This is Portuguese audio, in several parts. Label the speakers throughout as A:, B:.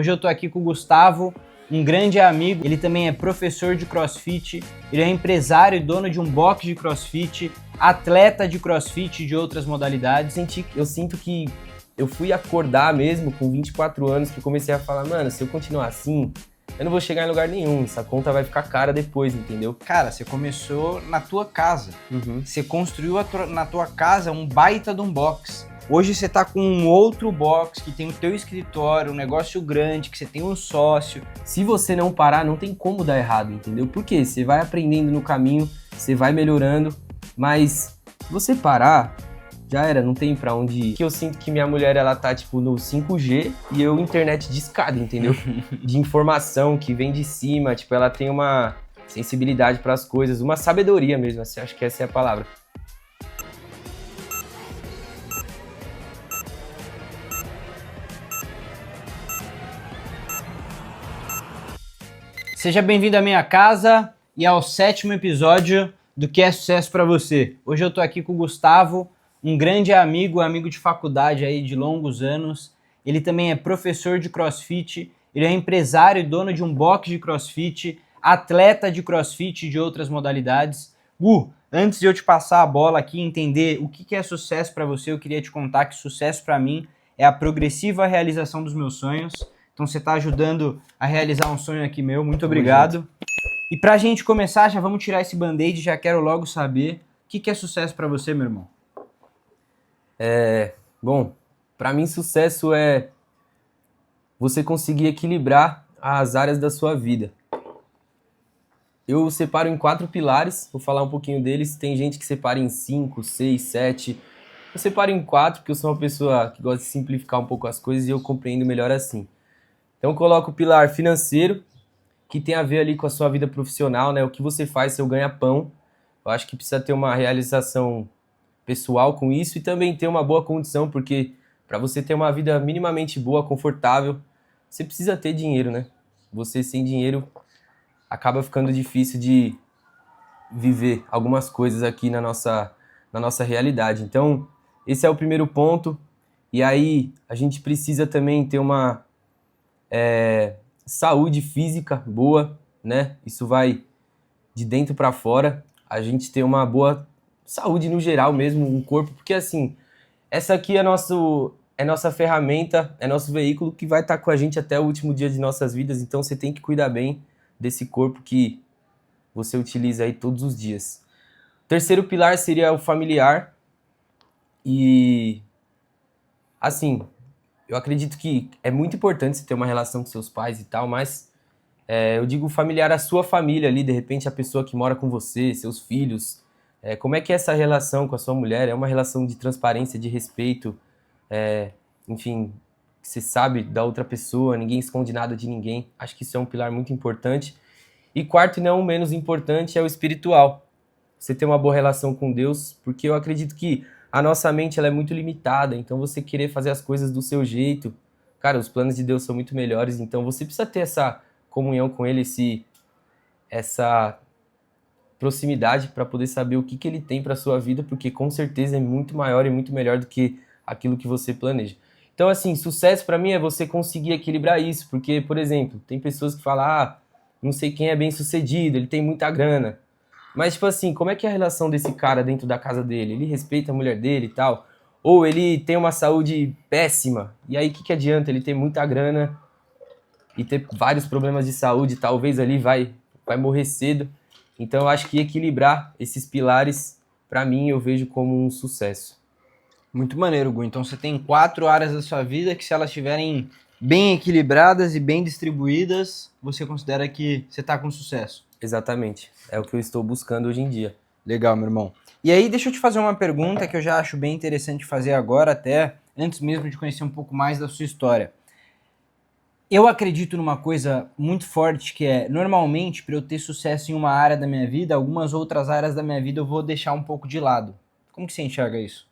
A: Hoje eu tô aqui com o Gustavo, um grande amigo. Ele também é professor de CrossFit, ele é empresário e dono de um box de CrossFit, atleta de CrossFit e de outras modalidades.
B: Eu sinto que eu fui acordar mesmo com 24 anos, que eu comecei a falar, mano, se eu continuar assim, eu não vou chegar em lugar nenhum, essa conta vai ficar cara depois, entendeu?
A: Cara, você começou na tua casa,
B: Uhum.
A: você construiu na tua casa um baita de um box. Hoje você tá com um outro box que tem o teu escritório, um negócio grande, que você tem um sócio.
B: Se você não parar, não tem como dar errado, entendeu? Porque você vai aprendendo no caminho, você vai melhorando, mas se você parar, já era, não tem pra onde ir. Eu sinto que minha mulher, ela tá, tipo, no 5G e eu internet de escada, entendeu? De informação que vem de cima, tipo, ela tem uma sensibilidade pras coisas, uma sabedoria mesmo, assim, acho que essa é a palavra.
A: Seja bem-vindo à minha casa e ao 7º episódio do Que é Sucesso Pra Você. Hoje eu tô aqui com o Gustavo, um grande amigo de faculdade aí de longos anos. Ele também é professor de CrossFit, ele é empresário e dono de um box de CrossFit, atleta de CrossFit e de outras modalidades. Gu, antes de eu te passar a bola aqui e entender o que é sucesso pra você, eu queria te contar que sucesso pra mim é a progressiva realização dos meus sonhos. Então você está ajudando a realizar um sonho aqui meu, muito obrigado. E pra gente começar, já vamos tirar esse band-aid, já quero logo saber o que é sucesso pra você, meu irmão.
B: Bom, pra mim sucesso é você conseguir equilibrar as áreas da sua vida. Eu separo em 4 pilares, vou falar um pouquinho deles. Tem gente que separa em 5, 6, 7. Eu separo em 4 porque eu sou uma pessoa que gosta de simplificar um pouco as coisas e eu compreendo melhor assim. Então eu coloco o pilar financeiro, que tem a ver ali com a sua vida profissional, né? O que você faz, seu ganha-pão. Eu acho que precisa ter uma realização pessoal com isso e também ter uma boa condição, porque para você ter uma vida minimamente boa, confortável, você precisa ter dinheiro, né? Você sem dinheiro acaba ficando difícil de viver algumas coisas aqui na nossa realidade. Então, esse é o primeiro ponto. E aí, a gente precisa também ter uma saúde física boa, né? Isso vai de dentro para fora. A gente ter uma boa saúde no geral mesmo, um corpo, porque assim, essa aqui é nossa ferramenta, é nosso veículo que vai estar com a gente até o último dia de nossas vidas. Então você tem que cuidar bem desse corpo que você utiliza aí todos os dias. O terceiro pilar seria o familiar. E assim, eu acredito que é muito importante você ter uma relação com seus pais e tal, mas eu digo familiar, a sua família ali, de repente a pessoa que mora com você, seus filhos. Como é que é essa relação com a sua mulher? É uma relação de transparência, de respeito, enfim, que você sabe da outra pessoa, ninguém esconde nada de ninguém. Acho que isso é um pilar muito importante. E quarto e não menos importante é o espiritual. Você ter uma boa relação com Deus, porque eu acredito que a nossa mente ela é muito limitada, então você querer fazer as coisas do seu jeito, cara, os planos de Deus são muito melhores, então você precisa ter essa comunhão com Ele, essa proximidade para poder saber o que Ele tem para sua vida, porque com certeza é muito maior e muito melhor do que aquilo que você planeja. Então, assim, sucesso para mim é você conseguir equilibrar isso, porque, por exemplo, tem pessoas que falam, não sei quem é bem sucedido, ele tem muita grana. Mas, tipo assim, como é que é a relação desse cara dentro da casa dele? Ele respeita a mulher dele e tal? Ou ele tem uma saúde péssima? E aí, o que adianta ele ter muita grana e ter vários problemas de saúde? Talvez ali vai morrer cedo. Então, eu acho que equilibrar esses pilares, pra mim, eu vejo como um sucesso.
A: Muito maneiro, Gu. Então você tem 4 áreas da sua vida que, se elas estiverem bem equilibradas e bem distribuídas, você considera que você está com sucesso.
B: Exatamente. É o que eu estou buscando hoje em dia.
A: Legal, meu irmão. E aí, deixa eu te fazer uma pergunta que eu já acho bem interessante fazer agora, até antes mesmo de conhecer um pouco mais da sua história. Eu acredito numa coisa muito forte que é, normalmente, para eu ter sucesso em uma área da minha vida, algumas outras áreas da minha vida eu vou deixar um pouco de lado. Como que você enxerga isso?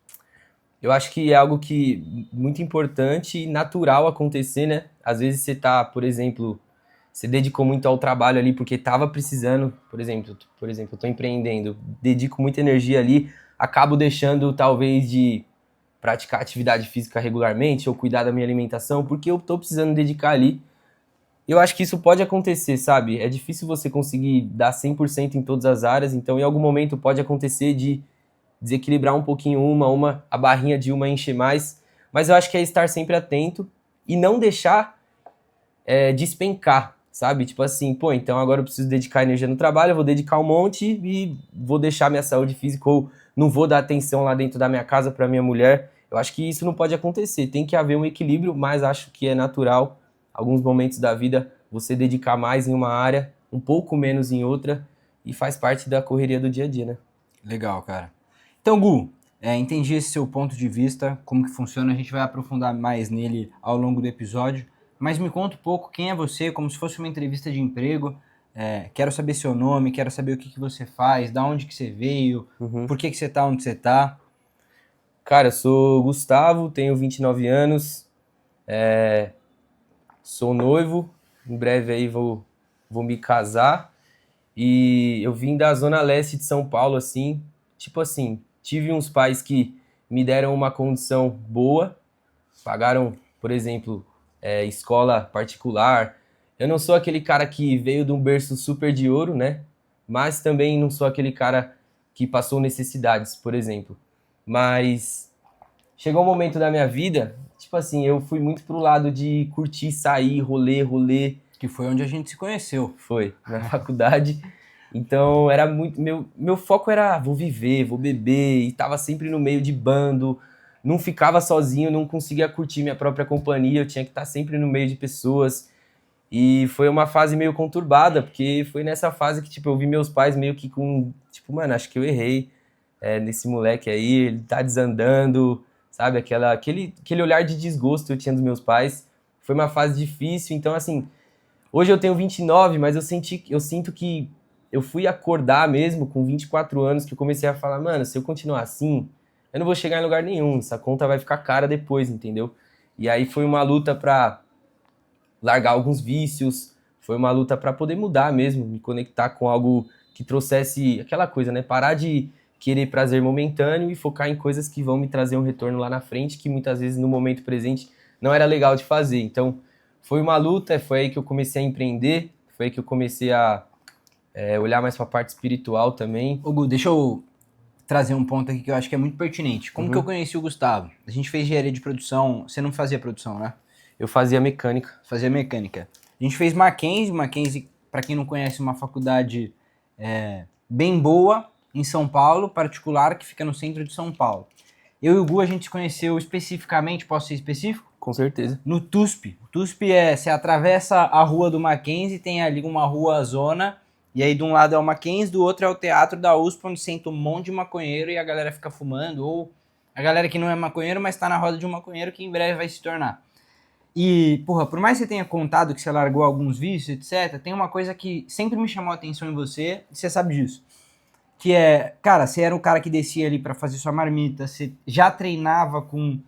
B: Eu acho que é algo que muito importante e natural acontecer, né? Às vezes você tá, por exemplo, você dedicou muito ao trabalho ali porque estava precisando, por exemplo, eu estou empreendendo, dedico muita energia ali, acabo deixando talvez de praticar atividade física regularmente ou cuidar da minha alimentação porque eu estou precisando dedicar ali. Eu acho que isso pode acontecer, sabe? É difícil você conseguir dar 100% em todas as áreas, então em algum momento pode acontecer de desequilibrar um pouquinho a barrinha de uma encher mais, mas eu acho que é estar sempre atento e não deixar despencar, sabe? Tipo assim, pô, então agora eu preciso dedicar energia no trabalho, eu vou dedicar um monte e vou deixar minha saúde física ou não vou dar atenção lá dentro da minha casa para minha mulher. Eu acho que isso não pode acontecer, tem que haver um equilíbrio, mas acho que é natural, alguns momentos da vida, você dedicar mais em uma área, um pouco menos em outra, e faz parte da correria do dia a dia, né?
A: Legal, cara. Então, Gu, entendi esse seu ponto de vista, como que funciona, a gente vai aprofundar mais nele ao longo do episódio, mas me conta um pouco quem é você, como se fosse uma entrevista de emprego. Quero saber seu nome, quero saber o que que você faz, da onde que você veio, por que que você tá onde você tá.
B: Cara, eu sou Gustavo, tenho 29 anos, sou noivo, em breve aí vou me casar. E eu vim da zona leste de São Paulo, assim, tipo assim, tive uns pais que me deram uma condição boa, pagaram, por exemplo, escola particular. Eu não sou aquele cara que veio de um berço super de ouro, né? Mas também não sou aquele cara que passou necessidades, por exemplo. Mas chegou um momento da minha vida, tipo assim, eu fui muito pro lado de curtir, sair, rolê,
A: Que foi onde a gente se conheceu.
B: foi, na faculdade. Então era muito. Meu foco era vou viver, vou beber, e tava sempre no meio de bando, não ficava sozinho, não conseguia curtir minha própria companhia, eu tinha que estar sempre no meio de pessoas. E foi uma fase meio conturbada, porque foi nessa fase que, tipo, eu vi meus pais meio que com. Tipo, mano, acho que eu errei nesse moleque aí, ele tá desandando, sabe? Aquele olhar de desgosto que eu tinha dos meus pais. Foi uma fase difícil, então assim. Hoje eu tenho 29, mas eu sinto que eu fui acordar mesmo com 24 anos, que eu comecei a falar, mano, se eu continuar assim, eu não vou chegar em lugar nenhum, essa conta vai ficar cara depois, entendeu? E aí foi uma luta pra largar alguns vícios, foi uma luta pra poder mudar mesmo, me conectar com algo que trouxesse aquela coisa, né? Parar de querer prazer momentâneo e focar em coisas que vão me trazer um retorno lá na frente, que muitas vezes no momento presente não era legal de fazer. Então, foi uma luta, foi aí que eu comecei a empreender, foi aí que eu comecei a olhar mais para a parte espiritual também.
A: Ô, Gu, deixa eu trazer um ponto aqui que eu acho que é muito pertinente. Como que eu conheci o Gustavo? A gente fez engenharia de produção, você não fazia produção, né?
B: Eu fazia mecânica.
A: Fazia mecânica. A gente fez Mackenzie, para quem não conhece, uma faculdade bem boa em São Paulo, particular, que fica no centro de São Paulo. Eu e o Gu, a gente se conheceu especificamente, posso ser específico?
B: Com certeza.
A: No TUSP. O TUSP você atravessa a rua do Mackenzie, tem ali uma rua zona, e aí de um lado é o Mackenzie, do outro é o Teatro da USP, onde senta um monte de maconheiro e a galera fica fumando, ou a galera que não é maconheiro, mas tá na roda de um maconheiro que em breve vai se tornar. E, porra, por mais que você tenha contado que você largou alguns vícios, etc., tem uma coisa que sempre me chamou a atenção em você, e você sabe disso. Que cara, você era o cara que descia ali pra fazer sua marmita, você já treinava com,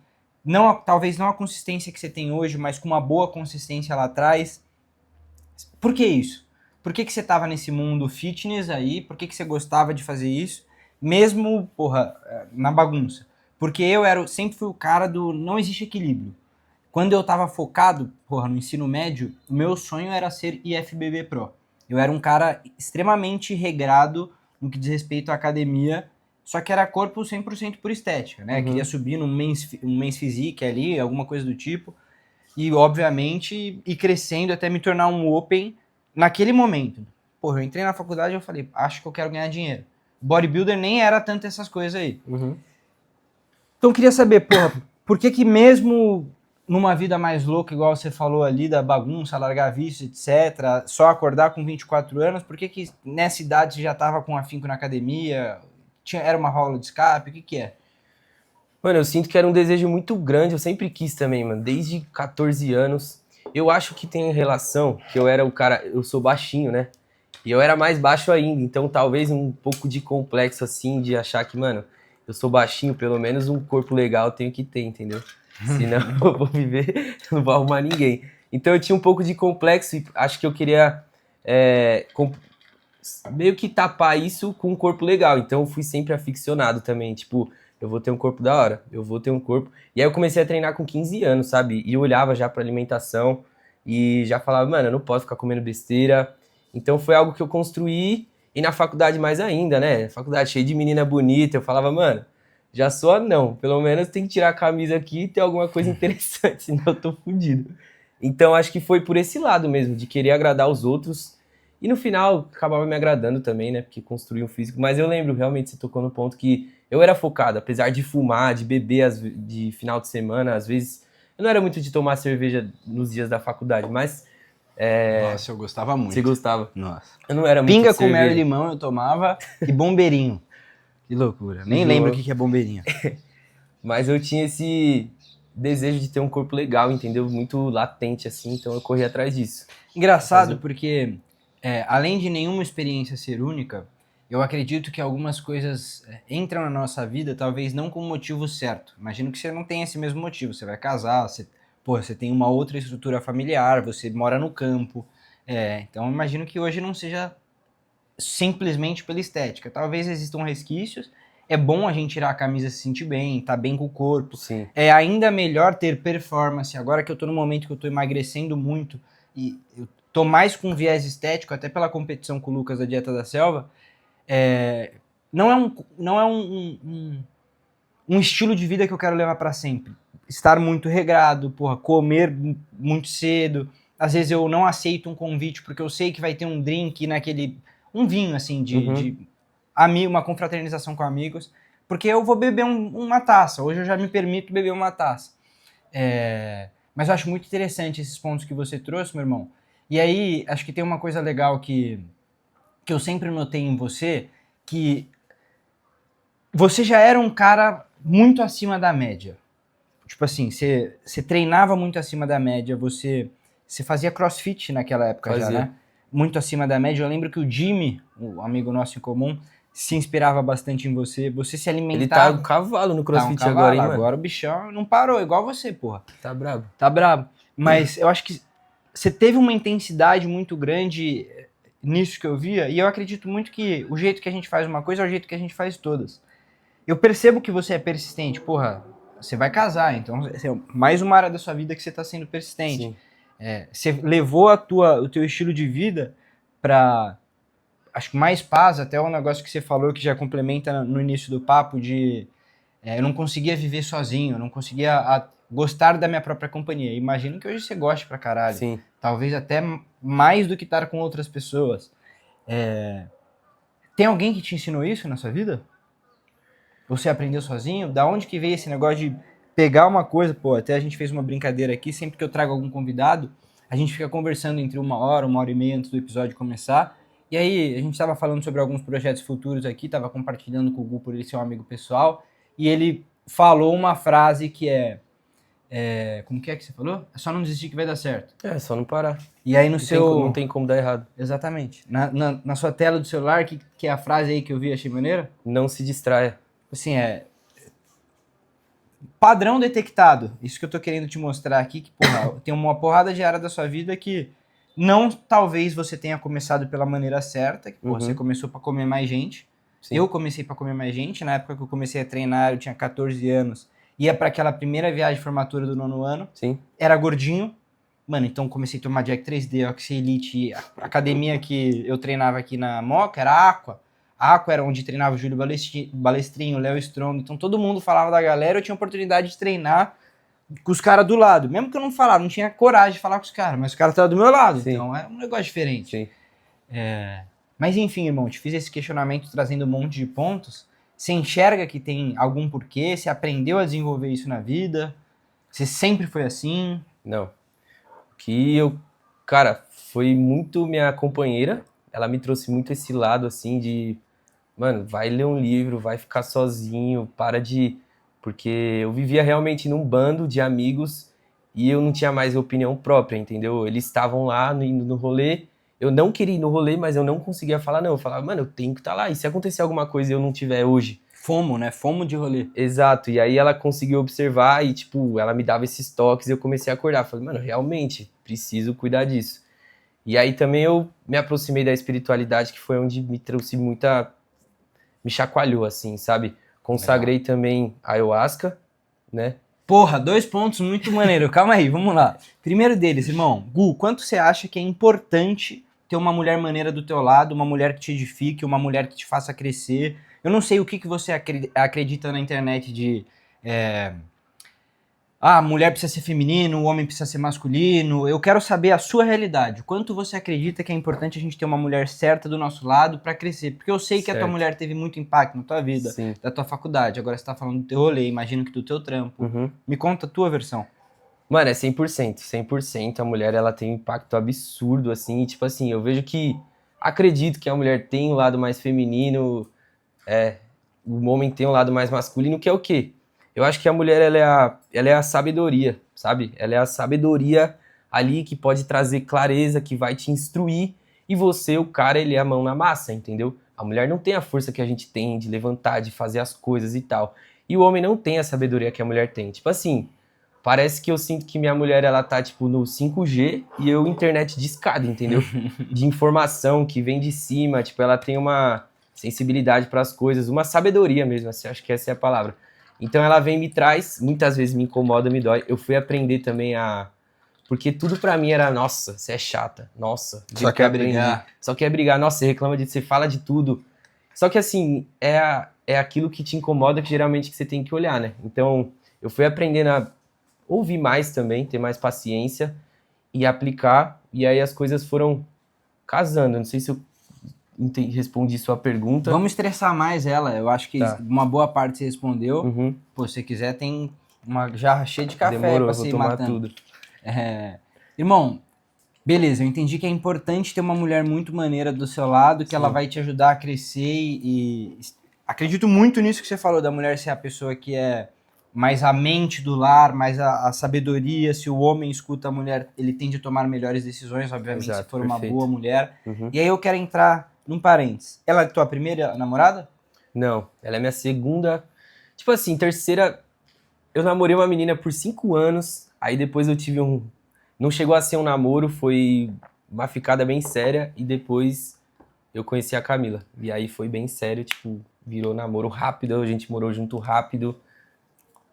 A: talvez não a consistência que você tem hoje, mas com uma boa consistência lá atrás. Por que isso? Por que você tava nesse mundo fitness aí? Por que você gostava de fazer isso? Mesmo, porra, na bagunça. Porque sempre fui o cara do não existe equilíbrio. Quando eu tava focado, porra, no ensino médio, o meu sonho era ser IFBB Pro. Eu era um cara extremamente regrado no que diz respeito à academia, só que era corpo 100% por estética, né? Queria subir num men's physique ali, alguma coisa do tipo, e obviamente ir crescendo até me tornar um open naquele momento. Porra, eu entrei na faculdade e eu falei, acho que eu quero ganhar dinheiro. Bodybuilder nem era tanto essas coisas aí. Então eu queria saber, porra, por que mesmo numa vida mais louca, igual você falou ali, da bagunça, largar vício, etc., só acordar com 24 anos, por que nessa idade você já tava com afinco na academia? Era uma válvula de escape? O que é?
B: Mano, eu sinto que era um desejo muito grande, eu sempre quis também, mano, desde 14 anos. Eu acho que tem relação, que eu era o cara, eu sou baixinho, né? E eu era mais baixo ainda, então talvez um pouco de complexo assim, de achar que, mano, eu sou baixinho, pelo menos um corpo legal eu tenho que ter, entendeu? Senão eu vou viver, eu não vou arrumar ninguém. Então eu tinha um pouco de complexo e acho que eu queria meio que tapar isso com um corpo legal. Então eu fui sempre aficionado também, tipo, eu vou ter um corpo da hora, eu vou ter um corpo. E aí eu comecei a treinar com 15 anos, sabe? E eu olhava já pra alimentação, e já falava, mano, eu não posso ficar comendo besteira. Então foi algo que eu construí, e na faculdade mais ainda, né? Faculdade cheia de menina bonita, eu falava, mano, já sou anão, pelo menos tem que tirar a camisa aqui e ter alguma coisa interessante, senão eu tô fudido. Então acho que foi por esse lado mesmo, de querer agradar os outros. E no final acabava me agradando também, né? Porque construí um físico. Mas eu lembro, realmente, você tocou no ponto que eu era focado, apesar de fumar, de beber de final de semana, às vezes. Eu não era muito de tomar cerveja nos dias da faculdade, mas
A: Nossa, eu gostava muito.
B: você gostava.
A: Nossa.
B: Eu não era muito
A: Pinga
B: de
A: com mel e
B: cerveja.
A: limão eu tomava e bombeirinho. Que loucura. Nem
B: João.
A: lembro o que é bombeirinho.
B: Mas eu tinha esse desejo de ter um corpo legal, entendeu? Muito latente, assim, então eu corri atrás disso.
A: Engraçado porque, além de nenhuma experiência ser única, eu acredito que algumas coisas entram na nossa vida, talvez não com o motivo certo. Imagino que você não tenha esse mesmo motivo. Você vai casar, você tem uma outra estrutura familiar, você mora no campo. Então eu imagino que hoje não seja simplesmente pela estética. Talvez existam resquícios. É bom a gente tirar a camisa e se sentir bem, tá bem com o corpo.
B: Sim.
A: É ainda melhor ter performance. Agora que eu tô no momento que eu tô emagrecendo muito e eu tô mais com viés estético, até pela competição com o Lucas da Dieta da Selva, não é um estilo de vida que eu quero levar para sempre. Estar muito regrado, porra, comer muito cedo. Às vezes eu não aceito um convite porque eu sei que vai ter um drink um vinho, assim, uma confraternização com amigos, porque eu vou beber uma taça. Hoje eu já me permito beber uma taça. Mas eu acho muito interessante esses pontos que você trouxe, meu irmão. E aí, acho que tem uma coisa legal que eu sempre notei em você, que você já era um cara muito acima da média. Tipo assim, você treinava muito acima da média, você fazia crossfit naquela época já, né? Muito acima da média. Eu lembro que o Jimmy, o amigo nosso em comum, se inspirava bastante em você. Você se alimentava...
B: Ele tá um cavalo no crossfit agora, hein, mano?
A: Agora o bichão não parou, igual você, porra.
B: Tá brabo.
A: Tá brabo. Mas eu acho que você teve uma intensidade muito grande nisso que eu via, e eu acredito muito que o jeito que a gente faz uma coisa é o jeito que a gente faz todas. Eu percebo que você é persistente, porra, você vai casar, então mais uma área da sua vida que você tá sendo persistente.
B: Sim.
A: Você levou o teu estilo de vida pra, acho que mais paz, até o negócio que você falou que já complementa no início do papo de eu não conseguia viver sozinho, eu não conseguia gostar da minha própria companhia. Imagino que hoje você goste pra caralho.
B: Sim.
A: Talvez até mais do que estar com outras pessoas. Tem alguém que te ensinou isso na sua vida? Você aprendeu sozinho? Da onde que veio esse negócio de pegar uma coisa? Pô, até a gente fez uma brincadeira aqui, sempre que eu trago algum convidado, a gente fica conversando entre uma hora e meia antes do episódio começar. E aí, a gente estava falando sobre alguns projetos futuros aqui, estava compartilhando com o Gu por ele ser um amigo pessoal, e ele falou uma frase que como que você falou? É só não desistir que vai dar certo.
B: Só não parar.
A: E aí
B: Não tem como dar errado.
A: Exatamente. Na sua tela do celular, que é a frase aí que eu vi, achei maneira?
B: Não se distraia.
A: Assim, padrão detectado. Isso que eu tô querendo te mostrar aqui, que porra, tem uma porrada de área da sua vida que não talvez você tenha começado pela maneira certa, que porra, você começou pra comer mais gente. Sim. Eu comecei pra comer mais gente, na época que eu comecei a treinar, eu tinha 14 anos, ia pra aquela primeira viagem de formatura do 9º ano.
B: Sim.
A: Era gordinho. Mano, então comecei a tomar Jack 3D, Oxy Elite, a academia que eu treinava aqui na Moca era Aqua. A Aqua era onde treinava o Júlio Balestrinho, o Léo Strong, então todo mundo falava da galera, eu tinha oportunidade de treinar com os caras do lado, mesmo que eu não falava, não tinha coragem de falar com os caras, mas os caras estavam do meu lado, sim. Então é um negócio diferente.
B: Sim.
A: Mas enfim, irmão, te fiz esse questionamento trazendo um monte de pontos, você enxerga que tem algum porquê, você aprendeu a desenvolver isso na vida, você sempre foi assim?
B: Não. Cara, foi muito minha companheira, ela me trouxe muito esse lado, assim, de... Mano, vai ler um livro, vai ficar sozinho, para de... Porque eu vivia realmente num bando de amigos e eu não tinha mais opinião própria, entendeu? Eles estavam lá indo no rolê, eu não queria ir no rolê, mas eu não conseguia falar não. Eu falava, mano, eu tenho que estar lá, e se acontecer alguma coisa e eu não tiver hoje?
A: FOMO, né? FOMO de rolê.
B: Exato, e aí ela conseguiu observar e, tipo, ela me dava esses toques e eu comecei a acordar. Falei, mano, realmente, preciso cuidar disso. E aí também eu me aproximei da espiritualidade, que foi onde me trouxe me chacoalhou, assim, sabe? Consagrei também a ayahuasca, né?
A: Porra, 2 pontos muito maneiro. Calma aí, vamos lá. Primeiro deles, irmão. Gu, quanto você acha que é importante ter uma mulher maneira do teu lado, uma mulher que te edifique, uma mulher que te faça crescer? Eu não sei o que você acredita na internet de... a mulher precisa ser feminino, o homem precisa ser masculino. Eu quero saber a sua realidade. Quanto você acredita que é importante a gente ter uma mulher certa do nosso lado pra crescer? Porque eu sei que a tua
B: Certo.
A: mulher teve muito impacto na tua vida,
B: Sim.
A: da tua faculdade. Agora você tá falando do teu rolê, imagino que do teu trampo.
B: Uhum.
A: Me conta a tua versão.
B: Mano, é 100%, 100%. A mulher, ela tem um impacto absurdo, assim. E, tipo assim, eu vejo que... Acredito que a mulher tem um lado mais feminino, o homem tem um lado mais masculino, que é o quê? Eu acho que a mulher, ela é a sabedoria, sabe? Ela é a sabedoria ali que pode trazer clareza, que vai te instruir. E você, o cara, ele é a mão na massa, entendeu? A mulher não tem a força que a gente tem de levantar, de fazer as coisas e tal. E o homem não tem a sabedoria que a mulher tem. Tipo assim... Parece que eu sinto que minha mulher, ela tá, tipo, no 5G e eu internet de escada, entendeu? De informação que vem de cima, tipo, ela tem uma sensibilidade para as coisas, uma sabedoria mesmo, assim, acho que essa é a palavra. Então ela vem e me traz, muitas vezes me incomoda, me dói. Eu fui aprender também a... Porque tudo pra mim era, nossa, você é chata, nossa.
A: Só quer brigar.
B: Só quer brigar, nossa, você reclama de... Você fala de tudo. Só que assim, é aquilo que te incomoda que geralmente que você tem que olhar, né? Então, eu fui aprendendo a ouvir mais também, ter mais paciência e aplicar, e aí as coisas foram casando. Não sei se eu respondi sua pergunta.
A: Vamos estressar mais ela. Eu acho que
B: Tá.
A: uma boa parte você respondeu.
B: Uhum.
A: Pô, se você quiser, tem uma jarra cheia de café
B: Demorou,
A: pra
B: vou
A: você ir
B: tomar
A: matando.
B: tudo.
A: Irmão, beleza, eu entendi que é importante ter uma mulher muito maneira do seu lado, que
B: Sim.
A: ela vai te ajudar a crescer e acredito muito nisso que você falou, da mulher ser a pessoa que é mais a mente do lar, mais a sabedoria. Se o homem escuta a mulher, ele tende a tomar melhores decisões, obviamente,
B: Exato,
A: se for
B: perfeito.
A: uma boa mulher.
B: Uhum.
A: E aí eu quero entrar num parênteses. Ela é tua primeira namorada?
B: Não, ela é minha segunda... Tipo assim, terceira... Eu namorei uma menina por 5 anos, aí depois eu tive um... Não chegou a ser um namoro, foi uma ficada bem séria, e depois eu conheci a Camila. E aí foi bem sério, tipo, virou namoro rápido, a gente morou junto rápido.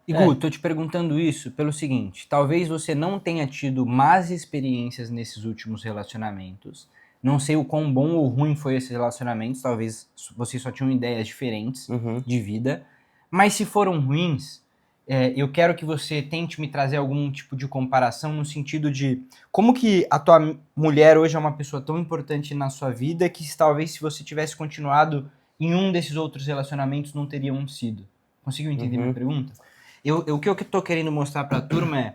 A: E Gu, tô te perguntando isso pelo seguinte, talvez você não tenha tido más experiências nesses últimos relacionamentos, não sei o quão bom ou ruim foi esses relacionamentos, talvez vocês só tinham ideias diferentes
B: Uhum.
A: de vida, mas se foram ruins, eu quero que você tente me trazer algum tipo de comparação no sentido de como que a tua mulher hoje é uma pessoa tão importante na sua vida que talvez se você tivesse continuado em um desses outros relacionamentos não teriam sido. Conseguiu entender minha pergunta? O que eu tô querendo mostrar pra turma é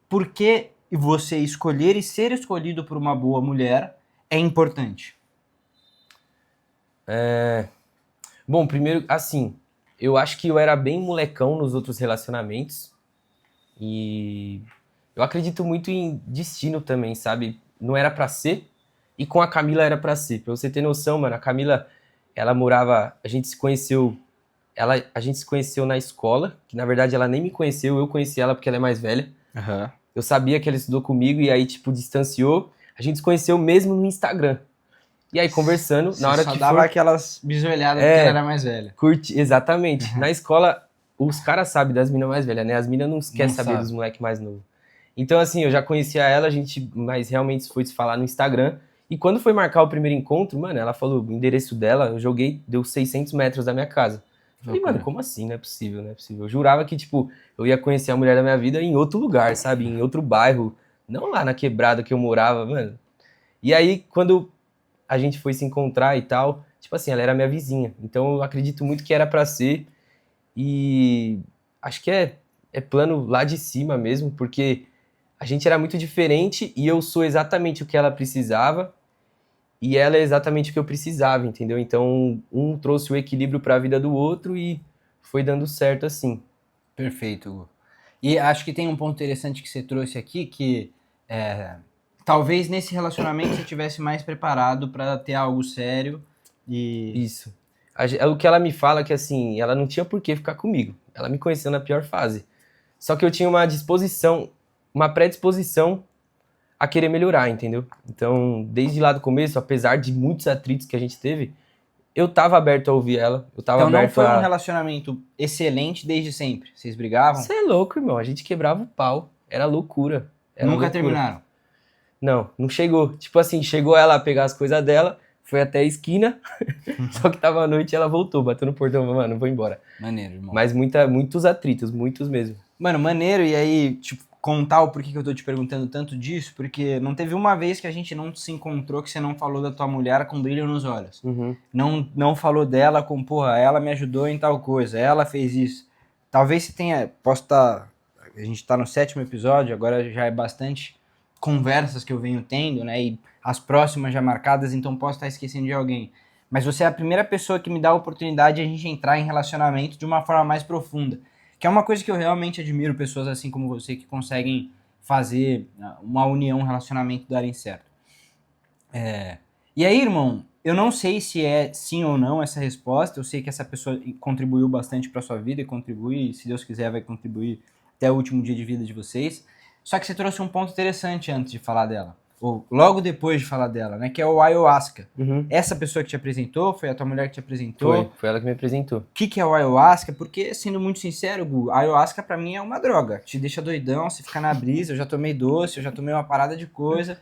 A: por que você escolher e ser escolhido por uma boa mulher é importante.
B: Bom, primeiro, assim, eu acho que eu era bem molecão nos outros relacionamentos e eu acredito muito em destino também, sabe? Não era pra ser e com a Camila era pra ser. Pra você ter noção, mano, a Camila, ela morava, a gente se conheceu na escola, que na verdade ela nem me conheceu, eu conheci ela porque ela é mais velha.
A: Uhum.
B: Eu sabia que ela estudou comigo e aí, tipo, distanciou. A gente se conheceu mesmo no Instagram. E aí, conversando,
A: Você
B: na hora
A: só
B: que
A: dava
B: for...
A: aquelas bisoelhadas porque ela era mais velha.
B: Exatamente. Na escola, os caras sabem das minas mais velhas, né? As minas não querem saber
A: sabe.
B: dos moleques mais novos. Então, assim, eu já conhecia ela, a gente, mas realmente foi se falar no Instagram. E quando foi marcar o primeiro encontro, mano, ela falou o endereço dela, eu joguei, deu 600 metros da minha casa. Falei, mano, como assim? Não é possível, não é possível. Eu jurava que, tipo, eu ia conhecer a mulher da minha vida em outro lugar, sabe? Em outro bairro. Não lá na quebrada que eu morava, mano. E aí, quando a gente foi se encontrar e tal, tipo assim, ela era minha vizinha. Então, eu acredito muito que era pra ser. E acho que é plano lá de cima mesmo, porque a gente era muito diferente e eu sou exatamente o que ela precisava. E ela é exatamente o que eu precisava, entendeu? Então, um trouxe o equilíbrio para a vida do outro e foi dando certo assim.
A: Perfeito, Gu. E acho que tem um ponto interessante que você trouxe aqui, que talvez nesse relacionamento você tivesse mais preparado para ter algo sério e...
B: Isso. O que ela me fala é que, assim, ela não tinha por que ficar comigo. Ela me conheceu na pior fase. Só que eu tinha uma disposição, uma predisposição a querer melhorar, entendeu? Então, desde lá do começo, apesar de muitos atritos que a gente teve, Eu tava aberto a ouvir ela, eu tava
A: Então não
B: aberto
A: foi um
B: a...
A: relacionamento excelente desde sempre. Vocês brigavam?
B: Você é louco, irmão, a gente quebrava o pau, era loucura, era
A: Nunca
B: loucura.
A: terminaram?
B: Não, não chegou. Tipo assim, chegou ela a pegar as coisas dela, foi até a esquina, só que tava à noite e ela voltou, bateu no portão, mano, vou embora.
A: Maneiro, irmão.
B: Mas muitos atritos, muitos mesmo.
A: Mano, maneiro, e aí, tipo, contar o porquê que eu tô te perguntando tanto disso, porque não teve uma vez que a gente não se encontrou que você não falou da tua mulher com brilho nos olhos.
B: Uhum.
A: Não falou dela com, porra, ela me ajudou em tal coisa, ela fez isso. Talvez você tenha, a gente tá no 7º episódio, agora já é bastante conversas que eu venho tendo, né, e as próximas já marcadas, então posso estar esquecendo de alguém. Mas você é a primeira pessoa que me dá a oportunidade de a gente entrar em relacionamento de uma forma mais profunda. Que é uma coisa que eu realmente admiro pessoas assim como você que conseguem fazer uma união, um relacionamento darem certo. E aí, irmão, eu não sei se é sim ou não essa resposta, eu sei que essa pessoa contribuiu bastante para sua vida e contribui, se Deus quiser vai contribuir até o último dia de vida de vocês. Só que você trouxe um ponto interessante antes de falar dela, ou logo depois de falar dela, né, que é o ayahuasca.
B: Uhum.
A: Essa pessoa que te apresentou, foi a tua mulher que te apresentou?
B: Foi ela que me apresentou.
A: O que é o ayahuasca? Porque, sendo muito sincero, Gu, ayahuasca pra mim é uma droga. Te deixa doidão, você fica na brisa. Eu já tomei doce, eu já tomei uma parada de coisa.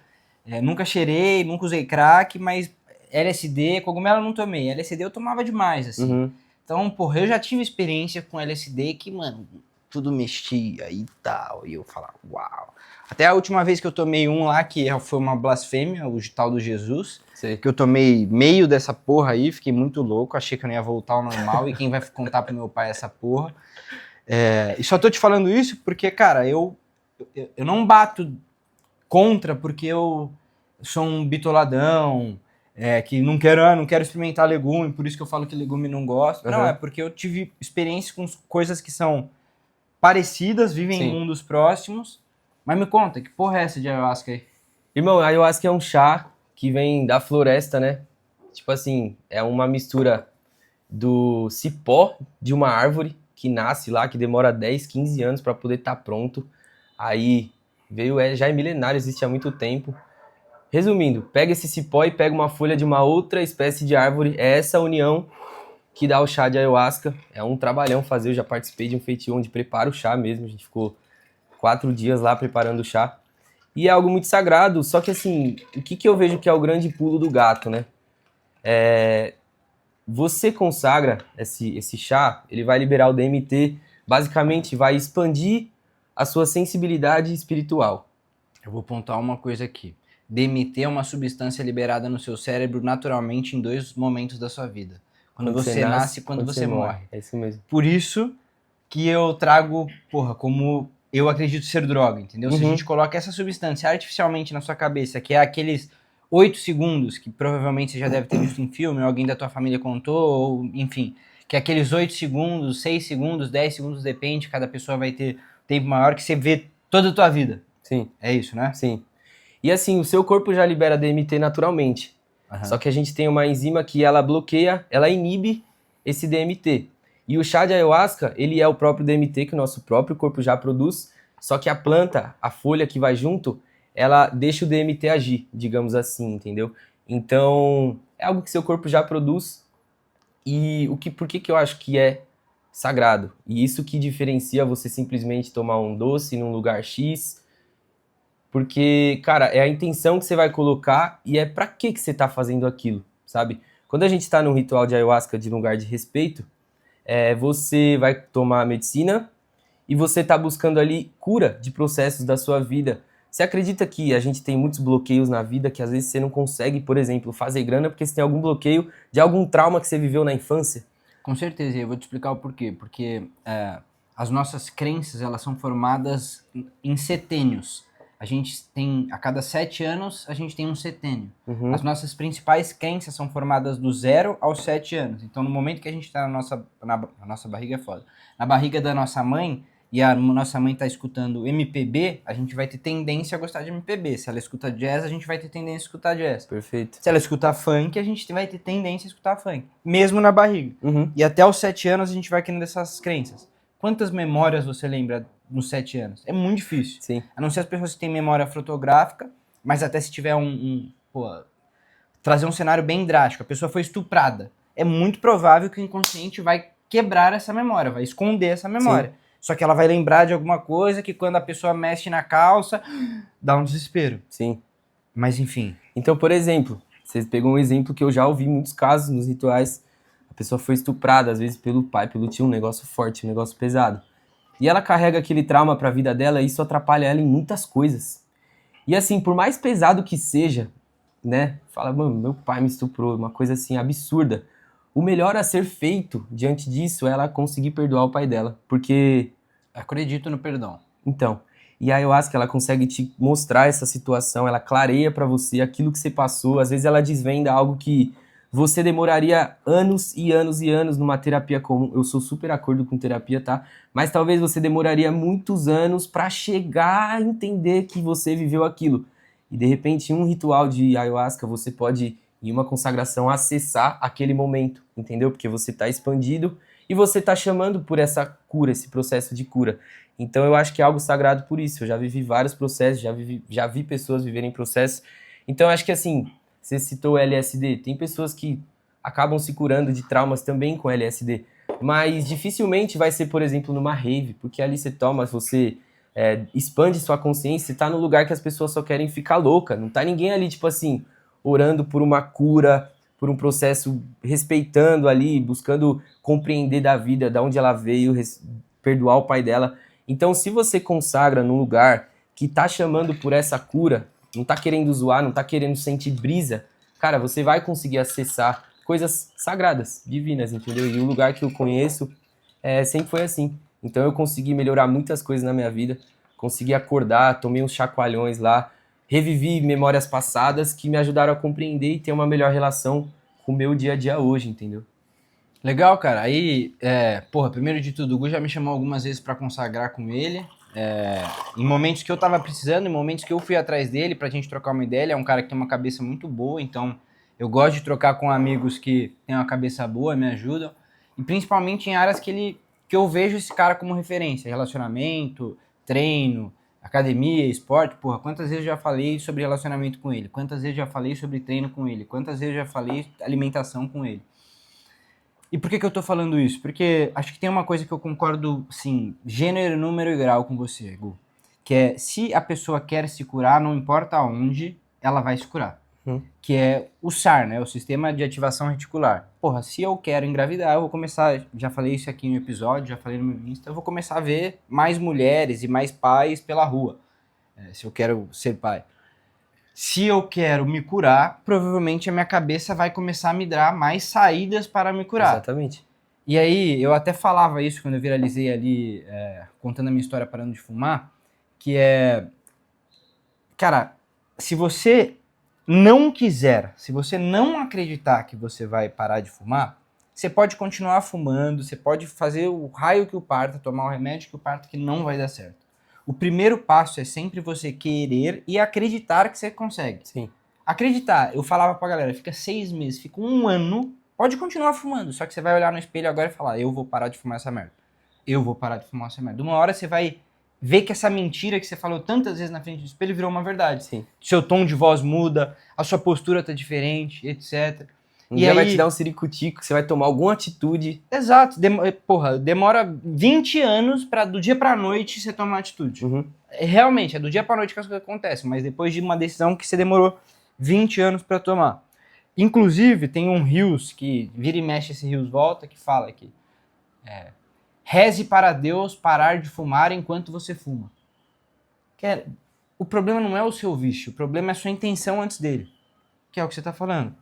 A: Nunca cheirei, nunca usei crack, mas LSD, cogumelo eu não tomei. LSD eu tomava demais, assim.
B: Uhum.
A: Então, porra, eu já tive experiência com LSD que, mano, tudo mexia e tal. E eu falava, uau. Até a última vez que eu tomei um lá, que foi uma blasfêmia, o tal do Jesus.
B: Sei.
A: Que eu tomei meio dessa porra aí, fiquei muito louco, achei que eu não ia voltar ao normal, e quem vai contar pro meu pai essa porra. E só tô te falando isso porque, cara, eu não bato contra porque eu sou um bitoladão, que não quero experimentar legume, por isso que eu falo que legume não gosto. Não,
B: Uhum.
A: é porque eu tive experiência com coisas que são parecidas, vivem
B: Sim.
A: em mundos próximos. Mas me conta, que porra é essa de ayahuasca aí?
B: Irmão, a ayahuasca é um chá que vem da floresta, né? Tipo assim, é uma mistura do cipó de uma árvore que nasce lá, que demora 10, 15 anos para poder estar pronto. Aí veio, já é milenário, existe há muito tempo. Resumindo, pega esse cipó e pega uma folha de uma outra espécie de árvore. É essa união que dá o chá de ayahuasca. É um trabalhão fazer, eu já participei de um feitio onde prepara o chá mesmo. A gente ficou 4 dias lá preparando o chá. E é algo muito sagrado, só que assim, o que eu vejo que é o grande pulo do gato, né? Você consagra esse chá, ele vai liberar o DMT, basicamente vai expandir a sua sensibilidade espiritual.
A: Eu vou pontuar uma coisa aqui. DMT é uma substância liberada no seu cérebro naturalmente em 2 momentos da sua vida. Quando você nasce e quando você morre.
B: É isso mesmo.
A: Por isso que eu trago, porra, como eu acredito ser droga, entendeu? Se a
B: Uhum.
A: gente coloca essa substância artificialmente na sua cabeça, que é aqueles 8 segundos, que provavelmente você já deve ter visto em filme, ou alguém da tua família contou, ou enfim, que é aqueles 8 segundos, 6 segundos, 10 segundos, depende, cada pessoa vai ter tempo maior, que você vê toda a tua vida.
B: Sim.
A: É isso, né?
B: Sim. E assim, o seu corpo já libera DMT naturalmente.
A: Uhum.
B: Só que a gente tem uma enzima que ela bloqueia, ela inibe esse DMT. E o chá de ayahuasca, ele é o próprio DMT que o nosso próprio corpo já produz, só que a planta, a folha que vai junto, ela deixa o DMT agir, digamos assim, entendeu? Então, é algo que seu corpo já produz. E por que eu acho que é sagrado? E isso que diferencia você simplesmente tomar um doce num lugar X. Porque, cara, é a intenção que você vai colocar e é pra que você tá fazendo aquilo, sabe? Quando a gente tá num ritual de ayahuasca de lugar de respeito, você vai tomar a medicina e você tá buscando ali cura de processos da sua vida. Você acredita que a gente tem muitos bloqueios na vida que às vezes você não consegue, por exemplo, fazer grana porque você tem algum bloqueio de algum trauma que você viveu na infância?
A: Com certeza, e eu vou te explicar o porquê. Porque as nossas crenças, elas são formadas em setênios. A gente tem, a cada 7 anos, a gente tem um setênio.
B: Uhum.
A: As nossas principais crenças são formadas do 0 aos 7 anos. Então, no momento que a gente está na nossa barriga é foda. Na barriga da nossa mãe, e a nossa mãe tá escutando MPB, a gente vai ter tendência a gostar de MPB. Se ela escuta jazz, a gente vai ter tendência a escutar jazz.
B: Perfeito.
A: Se ela escutar funk, a gente vai ter tendência a escutar funk. Mesmo na barriga.
B: Uhum.
A: E até os 7 anos a gente vai criando essas crenças. Quantas memórias você lembra nos 7 anos? É muito difícil.
B: Sim.
A: A não ser as pessoas que têm memória fotográfica, mas até se tiver trazer um cenário bem drástico. A pessoa foi estuprada. é muito provável que o inconsciente vai quebrar essa memória, vai esconder essa memória. Sim. Só que ela vai lembrar de alguma coisa que quando a pessoa mexe na calça, dá um desespero.
B: Sim.
A: Mas enfim.
B: Então, por exemplo, você pegou um exemplo que eu já ouvi em muitos casos nos rituais. A pessoa foi estuprada, às vezes pelo pai, pelo tio, um negócio forte, um negócio pesado. E ela carrega aquele trauma pra vida dela e isso atrapalha ela em muitas coisas. E assim, por mais pesado que seja, né? Fala, mano, meu pai me estuprou, uma coisa assim absurda. O melhor a ser feito diante disso é ela conseguir perdoar o pai dela. Porque...
A: acredito no perdão.
B: Então, e a ayahuasca, ela consegue te mostrar essa situação, ela clareia pra você aquilo que você passou. Às vezes ela desvenda algo que você demoraria anos e anos e anos numa terapia comum. Eu sou super acordo com terapia, tá? Mas talvez você demoraria muitos anos pra chegar a entender que você viveu aquilo. E de repente, em um ritual de ayahuasca, você pode, em uma consagração, acessar aquele momento, entendeu? Porque você tá expandido e você tá chamando por essa cura, esse processo de cura. Então eu acho que é algo sagrado por isso. Eu já vivi vários processos, já vi pessoas viverem processos. Então eu acho que assim, você citou o LSD, tem pessoas que acabam se curando de traumas também com LSD, mas dificilmente vai ser, por exemplo, numa rave, porque ali você toma, você expande sua consciência, você tá no lugar que as pessoas só querem ficar louca, não tá ninguém ali, tipo assim, orando por uma cura, por um processo, respeitando ali, buscando compreender da vida, de onde ela veio, perdoar o pai dela. Então, se você consagra num lugar que tá chamando por essa cura, não tá querendo zoar, não tá querendo sentir brisa, cara, você vai conseguir acessar coisas sagradas, divinas, entendeu? E o lugar que eu conheço sempre foi assim. Então eu consegui melhorar muitas coisas na minha vida, consegui acordar, tomei uns chacoalhões lá, revivi memórias passadas que me ajudaram a compreender e ter uma melhor relação com o meu dia a dia hoje, entendeu?
A: Legal, cara. Aí, primeiro de tudo, o Gu já me chamou algumas vezes pra consagrar com ele. Em momentos que eu tava precisando, em momentos que eu fui atrás dele pra gente trocar uma ideia. Ele é um cara que tem uma cabeça muito boa, então eu gosto de trocar com amigos que têm uma cabeça boa, me ajudam. E principalmente em áreas que eu vejo esse cara como referência. Relacionamento, treino, academia, esporte. Porra, quantas vezes eu já falei sobre relacionamento com ele? Quantas vezes eu já falei sobre treino com ele? Quantas vezes eu já falei alimentação com ele? E por que eu tô falando isso? Porque acho que tem uma coisa que eu concordo, sim, gênero, número e grau com você, Gu. Que é, se a pessoa quer se curar, não importa onde, ela vai se curar. Que é o SAR, né? O Sistema de Ativação Reticular. Porra, se eu quero engravidar, eu vou começar, já falei isso aqui no episódio, já falei no meu Insta, eu vou começar a ver mais mulheres e mais pais pela rua. Se eu quero ser pai. Se eu quero me curar, provavelmente a minha cabeça vai começar a me dar mais saídas para me curar.
B: Exatamente.
A: E aí, eu até falava isso quando eu viralizei ali, contando a minha história parando de fumar, que é... Cara, se você não quiser, se você não acreditar que você vai parar de fumar, você pode continuar fumando, você pode fazer o raio que o parta, tomar o remédio que o parta, que não vai dar certo. O primeiro passo é sempre você querer e acreditar que você consegue.
B: Sim.
A: Acreditar. Eu falava pra galera, fica 6 meses, fica 1 ano, pode continuar fumando, só que você vai olhar no espelho agora e falar, eu vou parar de fumar essa merda. Eu vou parar de fumar essa merda. Uma hora você vai ver que essa mentira que você falou tantas vezes na frente do espelho virou uma verdade.
B: Sim.
A: Seu tom de voz muda, a sua postura tá diferente, etc.
B: Um dia vai te dar um ciricutico, você vai tomar alguma atitude.
A: Exato. Demora 20 anos pra do dia pra noite você tomar uma atitude. Realmente, é do dia pra noite que as coisas acontecem, mas depois de uma decisão que você demorou 20 anos pra tomar. Inclusive, tem um Rios, que vira e mexe esse Rios volta, que fala que reze para Deus parar de fumar enquanto você fuma. O problema não é o seu vício, o problema é a sua intenção antes dele, que é o que você tá falando.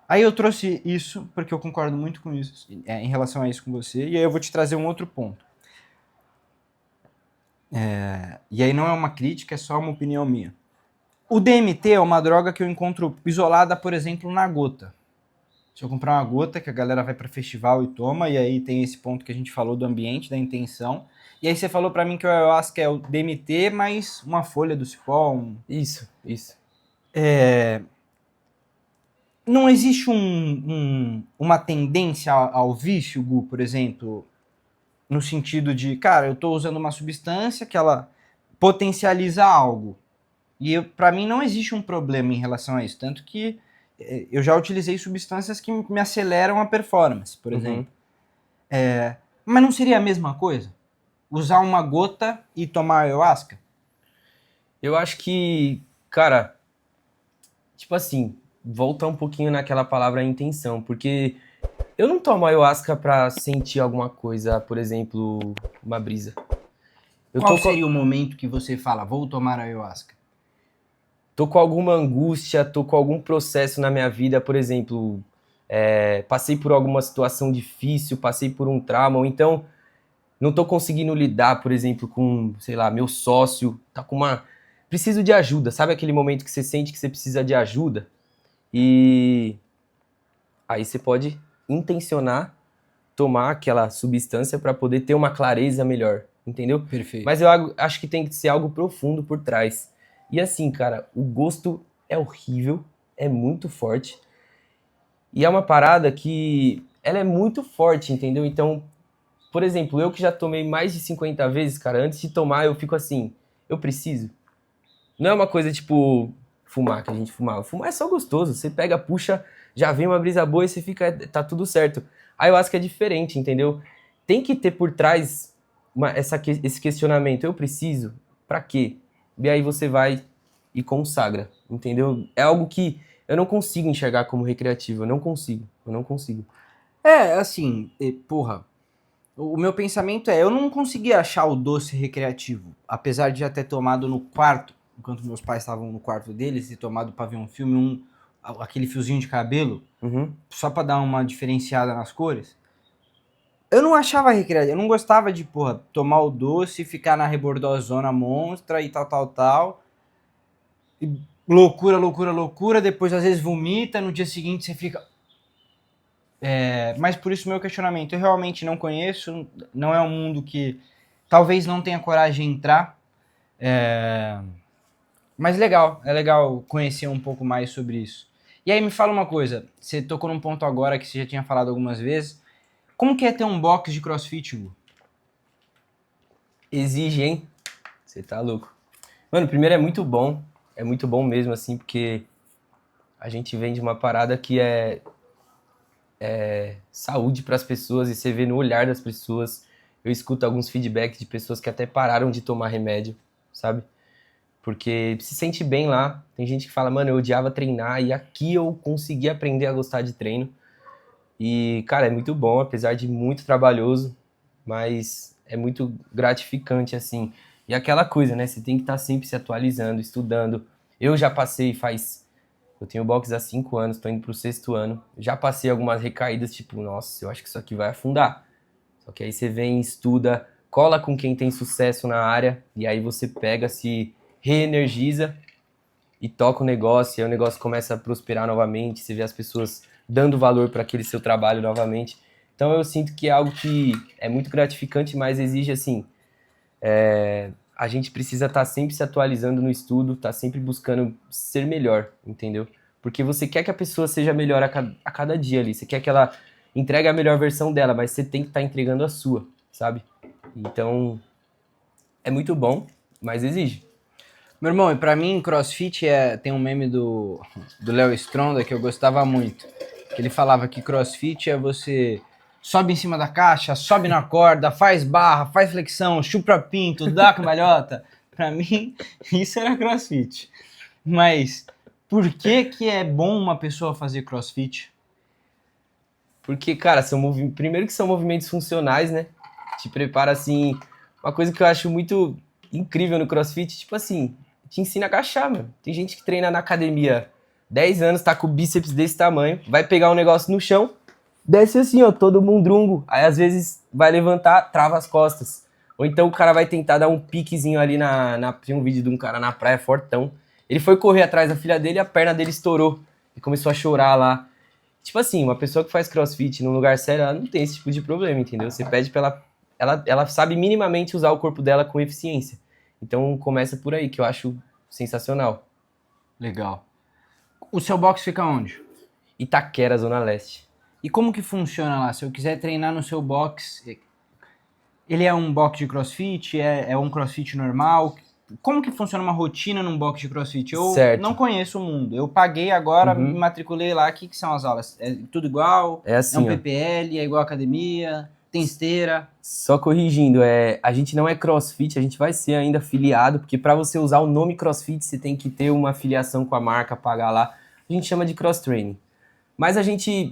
A: Aí eu trouxe isso, porque eu concordo muito com isso, em relação a isso com você, e aí eu vou te trazer um outro ponto. E aí não é uma crítica, é só uma opinião minha. O DMT é uma droga que eu encontro isolada, por exemplo, na gota. Se eu comprar uma gota, que a galera vai para festival e toma, e aí tem esse ponto que a gente falou do ambiente, da intenção, e aí você falou para mim que o ayahuasca é o DMT mais uma folha do cipó.
B: Isso.
A: Não existe uma tendência ao vício, Gu, por exemplo, no sentido de, cara, eu tô usando uma substância que ela potencializa algo. E pra mim não existe um problema em relação a isso. Tanto que eu já utilizei substâncias que me aceleram a performance, por
B: Uhum.
A: exemplo. Mas não seria a mesma coisa? Usar uma gota e tomar ayahuasca?
B: Eu acho que, cara, tipo assim, volta um pouquinho naquela palavra intenção, porque eu não tomo ayahuasca pra sentir alguma coisa, por exemplo, uma brisa. Eu
A: Qual
B: tô com,
A: seria o momento que você fala, vou tomar ayahuasca?
B: tô com alguma angústia, tô com algum processo na minha vida, por exemplo, passei por alguma situação difícil, passei por um trauma, ou então não tô conseguindo lidar, por exemplo, com, sei lá, meu sócio, tá com uma. Preciso de ajuda, sabe aquele momento que você sente que você precisa de ajuda? E aí você pode intencionar tomar aquela substância para poder ter uma clareza melhor, entendeu?
A: Perfeito.
B: Mas eu acho que tem que ser algo profundo por trás. E assim, cara, o gosto é horrível, é muito forte. E é uma parada que ela é muito forte, entendeu? Então, por exemplo, eu que já tomei mais de 50 vezes, cara, antes de tomar eu fico assim, eu preciso. Não é uma coisa tipo fumar, que a gente fumava. Fumar é só gostoso. Você pega, puxa, já vem uma brisa boa e você fica, tá tudo certo. Aí eu acho que é diferente, entendeu? Tem que ter por trás esse questionamento. Eu preciso? Pra quê? E aí você vai e consagra, entendeu? É algo que eu não consigo enxergar como recreativo. Eu não consigo.
A: Assim, porra, o meu pensamento eu não consegui achar o doce recreativo, apesar de já ter tomado no quarto, enquanto meus pais estavam no quarto deles, e tomado pra ver um filme, aquele fiozinho de cabelo,
B: Uhum.
A: só pra dar uma diferenciada nas cores. Eu não achava recreativo, eu não gostava de, porra, tomar o doce, ficar na rebordosona monstra e tal, tal, tal. E loucura, loucura, loucura, depois às vezes vomita, no dia seguinte você fica. Mas por isso meu questionamento, eu realmente não conheço, não é um mundo que talvez não tenha coragem de entrar. Mas legal, é legal conhecer um pouco mais sobre isso. E aí me fala uma coisa, você tocou num ponto agora que você já tinha falado algumas vezes. Como que é ter um box de CrossFit, Hugo?
B: Exige, hein? Você tá louco. Mano, primeiro é muito bom mesmo, assim, porque a gente vem de uma parada que é saúde para as pessoas e você vê no olhar das pessoas. Eu escuto alguns feedbacks de pessoas que até pararam de tomar remédio, sabe? Porque se sente bem lá. Tem gente que fala, mano, eu odiava treinar e aqui eu consegui aprender a gostar de treino. E, cara, é muito bom, apesar de muito trabalhoso, mas é muito gratificante, assim. E aquela coisa, né? Você tem que estar sempre se atualizando, estudando. Eu já passei eu tenho boxe há 5 anos, tô indo pro 6º ano. Já passei algumas recaídas, tipo, nossa, eu acho que isso aqui vai afundar. Só que aí você vem, estuda, cola com quem tem sucesso na área, e aí você pega, se reenergiza e toca o negócio, e aí o negócio começa a prosperar novamente, você vê as pessoas dando valor para aquele seu trabalho novamente. Então eu sinto que é algo que é muito gratificante, mas exige, assim, a gente precisa estar sempre se atualizando no estudo, estar sempre buscando ser melhor, entendeu? Porque você quer que a pessoa seja melhor a cada dia ali, você quer que ela entregue a melhor versão dela, mas você tem que estar entregando a sua, sabe? Então, é muito bom, mas exige.
A: Meu irmão, e pra mim, CrossFit tem um meme do Léo Stronda que eu gostava muito. Que ele falava que CrossFit é você sobe em cima da caixa, sobe na corda, faz barra, faz flexão, chupa pinto, dá cambalhota. Pra mim, isso era CrossFit. Mas por que que é bom uma pessoa fazer CrossFit?
B: Porque, cara, primeiro que são movimentos funcionais, né? Te prepara, assim, uma coisa que eu acho muito incrível no CrossFit, tipo assim, te ensina a agachar, mano. Tem gente que treina na academia 10 anos, tá com o bíceps desse tamanho, vai pegar um negócio no chão, desce assim, ó, todo mundrungo. Aí, às vezes, vai levantar, trava as costas. Ou então o cara vai tentar dar um piquezinho ali Tem um vídeo de um cara na praia, fortão. Ele foi correr atrás da filha dele e a perna dele estourou. E começou a chorar lá. Tipo assim, uma pessoa que faz crossfit num lugar sério, ela não tem esse tipo de problema, entendeu? Você pede pra ela sabe minimamente usar o corpo dela com eficiência. Então começa por aí, que eu acho sensacional.
A: Legal. O seu box fica onde?
B: Itaquera, Zona Leste.
A: E como que funciona lá? Se eu quiser treinar no seu box, ele é um box de CrossFit? É um CrossFit normal? como que funciona uma rotina num box de CrossFit? Eu
B: Certo.
A: não conheço o mundo. Eu paguei agora,
B: Uhum.
A: me matriculei lá. O que são as aulas? É tudo igual?
B: É assim,
A: É um
B: ó.
A: PPL? É igual academia? Tem esteira?
B: Só corrigindo, a gente não é CrossFit, a gente vai ser ainda afiliado, porque para você usar o nome CrossFit, você tem que ter uma afiliação com a marca, pagar lá. A gente chama de cross training. Mas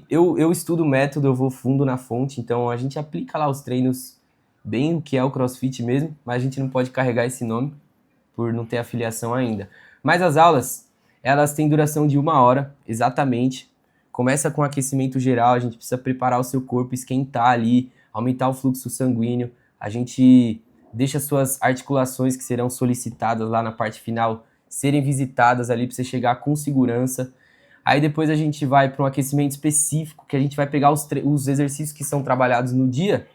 B: eu estudo o método, eu vou fundo na fonte, então a gente aplica lá os treinos bem o que é o CrossFit mesmo, mas a gente não pode carregar esse nome por não ter afiliação ainda. Mas as aulas, elas têm duração de 1 hora, exatamente. Começa com aquecimento geral, a gente precisa preparar o seu corpo, esquentar ali, aumentar o fluxo sanguíneo. A gente deixa suas articulações que serão solicitadas lá na parte final serem visitadas ali para você chegar com segurança. Aí depois a gente vai para um aquecimento específico, que a gente vai pegar os exercícios que são trabalhados no dia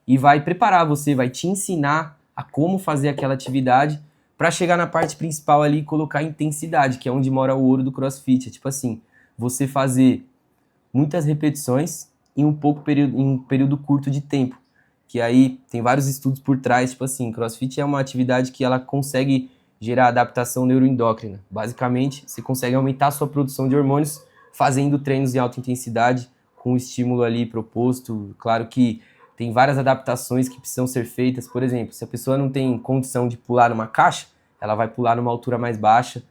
B: e vai preparar você, vai te ensinar a como fazer aquela atividade para chegar na parte principal ali e colocar intensidade, que é onde mora o ouro do CrossFit. É tipo assim, você fazer muitas repetições em em um período curto de tempo. Que aí tem vários estudos por trás, tipo assim, CrossFit é uma atividade que ela consegue gerar adaptação neuroendócrina. Basicamente, você consegue aumentar a sua produção de hormônios fazendo treinos em alta intensidade, com o estímulo ali proposto. Claro que tem várias adaptações que precisam ser feitas. Por exemplo, se a pessoa não tem condição de pular numa caixa, ela vai pular numa altura mais baixa.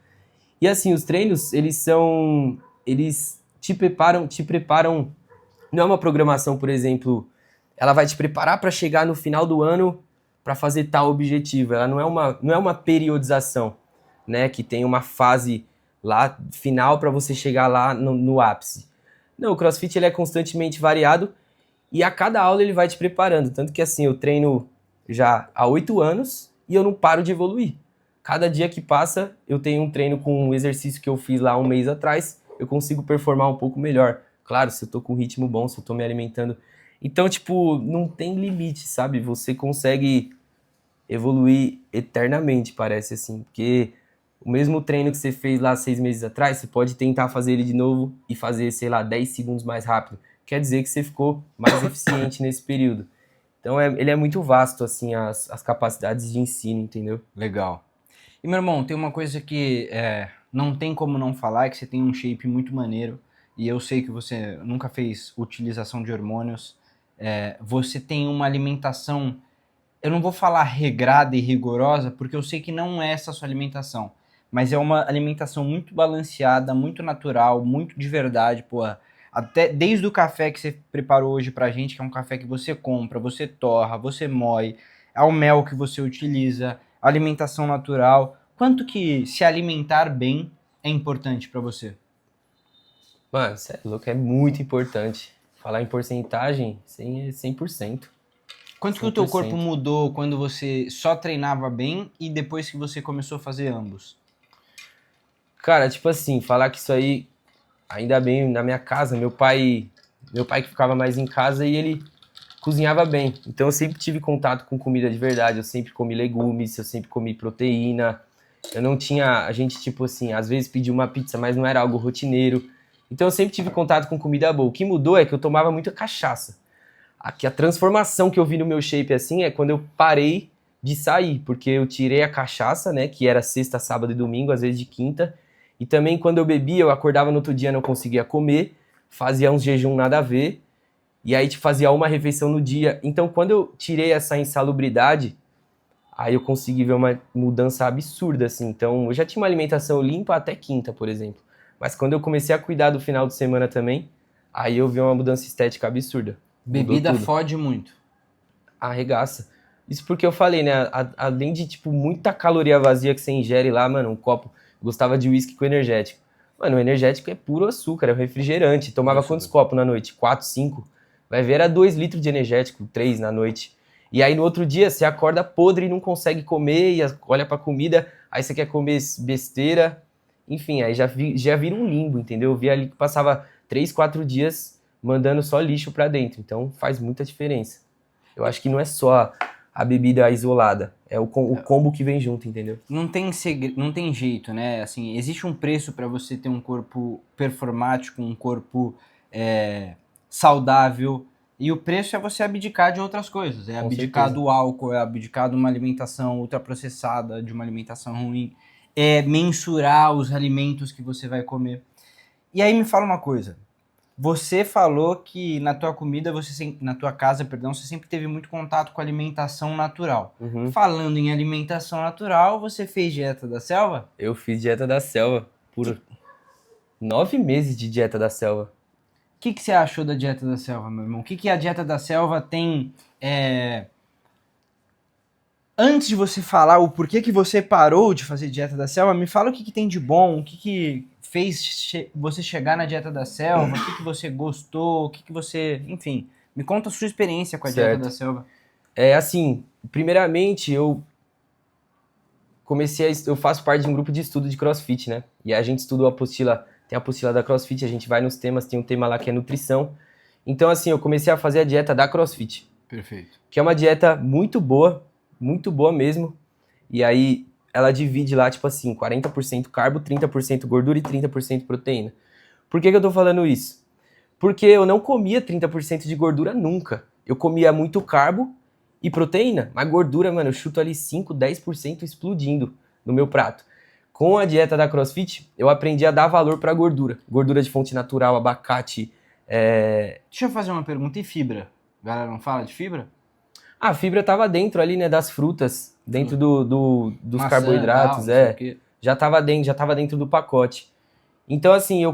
B: E assim, os treinos, eles te preparam, não é uma programação, por exemplo, ela vai te preparar para chegar no final do ano para fazer tal objetivo. Ela não é uma periodização, né, que tem uma fase lá final para você chegar lá no ápice. Não, o CrossFit ele é constantemente variado e a cada aula ele vai te preparando. Tanto que assim, eu treino já há 8 anos e eu não paro de evoluir. Cada dia que passa, eu tenho um treino com um exercício que eu fiz lá um mês atrás, eu consigo performar um pouco melhor. Claro, se eu tô com um ritmo bom, se eu tô me alimentando. Então, tipo, não tem limite, sabe? Você consegue evoluir eternamente, parece assim. Porque o mesmo treino que você fez lá 6 meses atrás, você pode tentar fazer ele de novo e fazer, sei lá, 10 segundos mais rápido. Quer dizer que você ficou mais eficiente nesse período. Então, ele é muito vasto, assim, as capacidades de ensino, entendeu?
A: Legal. E, meu irmão, tem uma coisa que não tem como não falar, é que você tem um shape muito maneiro, e eu sei que você nunca fez utilização de hormônios. Você tem uma alimentação, eu não vou falar regrada e rigorosa, porque eu sei que não é essa a sua alimentação, mas é uma alimentação muito balanceada, muito natural, muito de verdade, pô. Até desde o café que você preparou hoje pra gente, que é um café que você compra, você torra, você moe, ao mel que você utiliza, alimentação natural. Quanto que se alimentar bem é importante pra você?
B: Mano, você é louco, é muito importante. Falar em porcentagem, 100%.
A: Quanto que o teu corpo
B: 100%.
A: mudou quando você só treinava bem e depois que você começou a fazer ambos?
B: Cara, tipo assim, falar que isso aí, ainda bem, na minha casa, meu pai que ficava mais em casa e ele cozinhava bem. Então eu sempre tive contato com comida de verdade, eu sempre comi legumes, eu sempre comi proteína. Eu não tinha, a gente tipo assim, às vezes pedia uma pizza, mas não era algo rotineiro. Então eu sempre tive contato com comida boa. O que mudou é que eu tomava muita cachaça. Aqui a transformação que eu vi no meu shape assim é quando eu parei de sair, porque eu tirei a cachaça, né, que era sexta, sábado e domingo, às vezes de quinta. E também quando eu bebia, eu acordava no outro dia, não conseguia comer, fazia uns jejum nada a ver, e aí tipo, fazia uma refeição no dia. Então quando eu tirei essa insalubridade, aí eu consegui ver uma mudança absurda assim. Então eu já tinha uma alimentação limpa até quinta, por exemplo. Mas quando eu comecei a cuidar do final de semana também, aí eu vi uma mudança estética absurda. Mudou
A: Bebida
B: tudo.
A: fode muito.
B: Arregaça. Isso porque eu falei, né? Além de, tipo, muita caloria vazia que você ingere lá, mano, um copo. Eu gostava de uísque com energético. Mano, o energético é puro açúcar, é um refrigerante. Tomava quantos copos na noite? 4, 5. Vai ver, era 2 litros de energético, 3 na noite. E aí no outro dia você acorda podre e não consegue comer, e olha pra comida, aí você quer comer besteira. Enfim, aí já vira um limbo, entendeu? Eu vi ali que passava 3, 4 dias mandando só lixo pra dentro. Então faz muita diferença. Eu acho que não é só a bebida isolada, é o combo que vem junto, entendeu?
A: Não tem jeito, né? Assim, existe um preço para você ter um corpo performático, um corpo saudável. E o preço é você abdicar de outras coisas. É
B: Com
A: abdicar
B: certeza.
A: do álcool, é abdicar de uma alimentação ultraprocessada, de uma alimentação ruim. É mensurar os alimentos que você vai comer. E aí me fala uma coisa. Você falou que na tua comida, na tua casa, perdão, você sempre teve muito contato com alimentação natural.
B: Uhum.
A: Falando em alimentação natural, você fez dieta da selva?
B: Eu fiz dieta da selva por 9 meses de dieta da selva.
A: O que você achou da dieta da selva, meu irmão? O que a dieta da selva tem? Antes de você falar o porquê que você parou de fazer dieta da selva, me fala o que tem de bom, o que fez você chegar na dieta da selva, o que você gostou, o que você. Enfim, me conta a sua experiência com a dieta da
B: Certo.
A: selva.
B: É assim, primeiramente eu eu faço parte de um grupo de estudo de CrossFit, né? E a gente estuda tem a apostila da CrossFit, a gente vai nos temas, tem um tema lá que é nutrição. Então assim, eu comecei a fazer a dieta da CrossFit,
A: Perfeito.
B: que é uma dieta muito boa mesmo. E aí ela divide lá, tipo assim, 40% carbo, 30% gordura e 30% proteína. Por que eu tô falando isso? Porque eu não comia 30% de gordura nunca. Eu comia muito carbo e proteína, mas gordura, mano, eu chuto ali 5, 10% explodindo no meu prato. Com a dieta da CrossFit, eu aprendi a dar valor pra gordura. Gordura de fonte natural, abacate.
A: Deixa eu fazer uma pergunta. E fibra? A galera não fala de fibra?
B: A fibra tava dentro ali, né, das frutas, dentro dos
A: Maçã,
B: carboidratos,
A: tal, não sei o quê.
B: já tava dentro do pacote. Então, assim, eu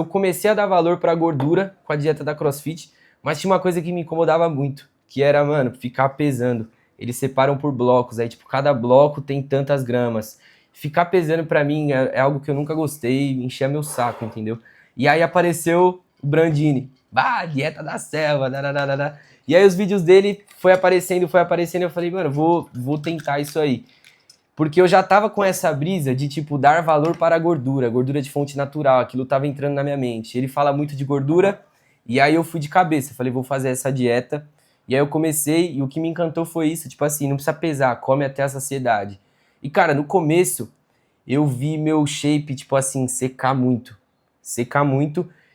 B: comecei a dar valor pra gordura com a dieta da CrossFit, mas tinha uma coisa que me incomodava muito, que era, mano, ficar pesando. Eles separam por blocos, aí, tipo, cada bloco tem tantas gramas. Ficar pesando pra mim é algo que eu nunca gostei, enchia meu saco, entendeu? E aí apareceu o Brandini. Bah, dieta da selva, dadadadada. E aí os vídeos dele foi aparecendo, eu falei, mano, vou tentar isso aí. Porque eu já tava com essa brisa de, tipo, dar valor para a gordura de fonte natural, aquilo tava entrando na minha mente. Ele fala muito de gordura, e aí eu fui de cabeça, falei, vou fazer essa dieta. E aí eu comecei, e o que me encantou foi isso, tipo assim, não precisa pesar, come até a saciedade. E cara, no começo, eu vi meu shape, tipo assim, secar muito,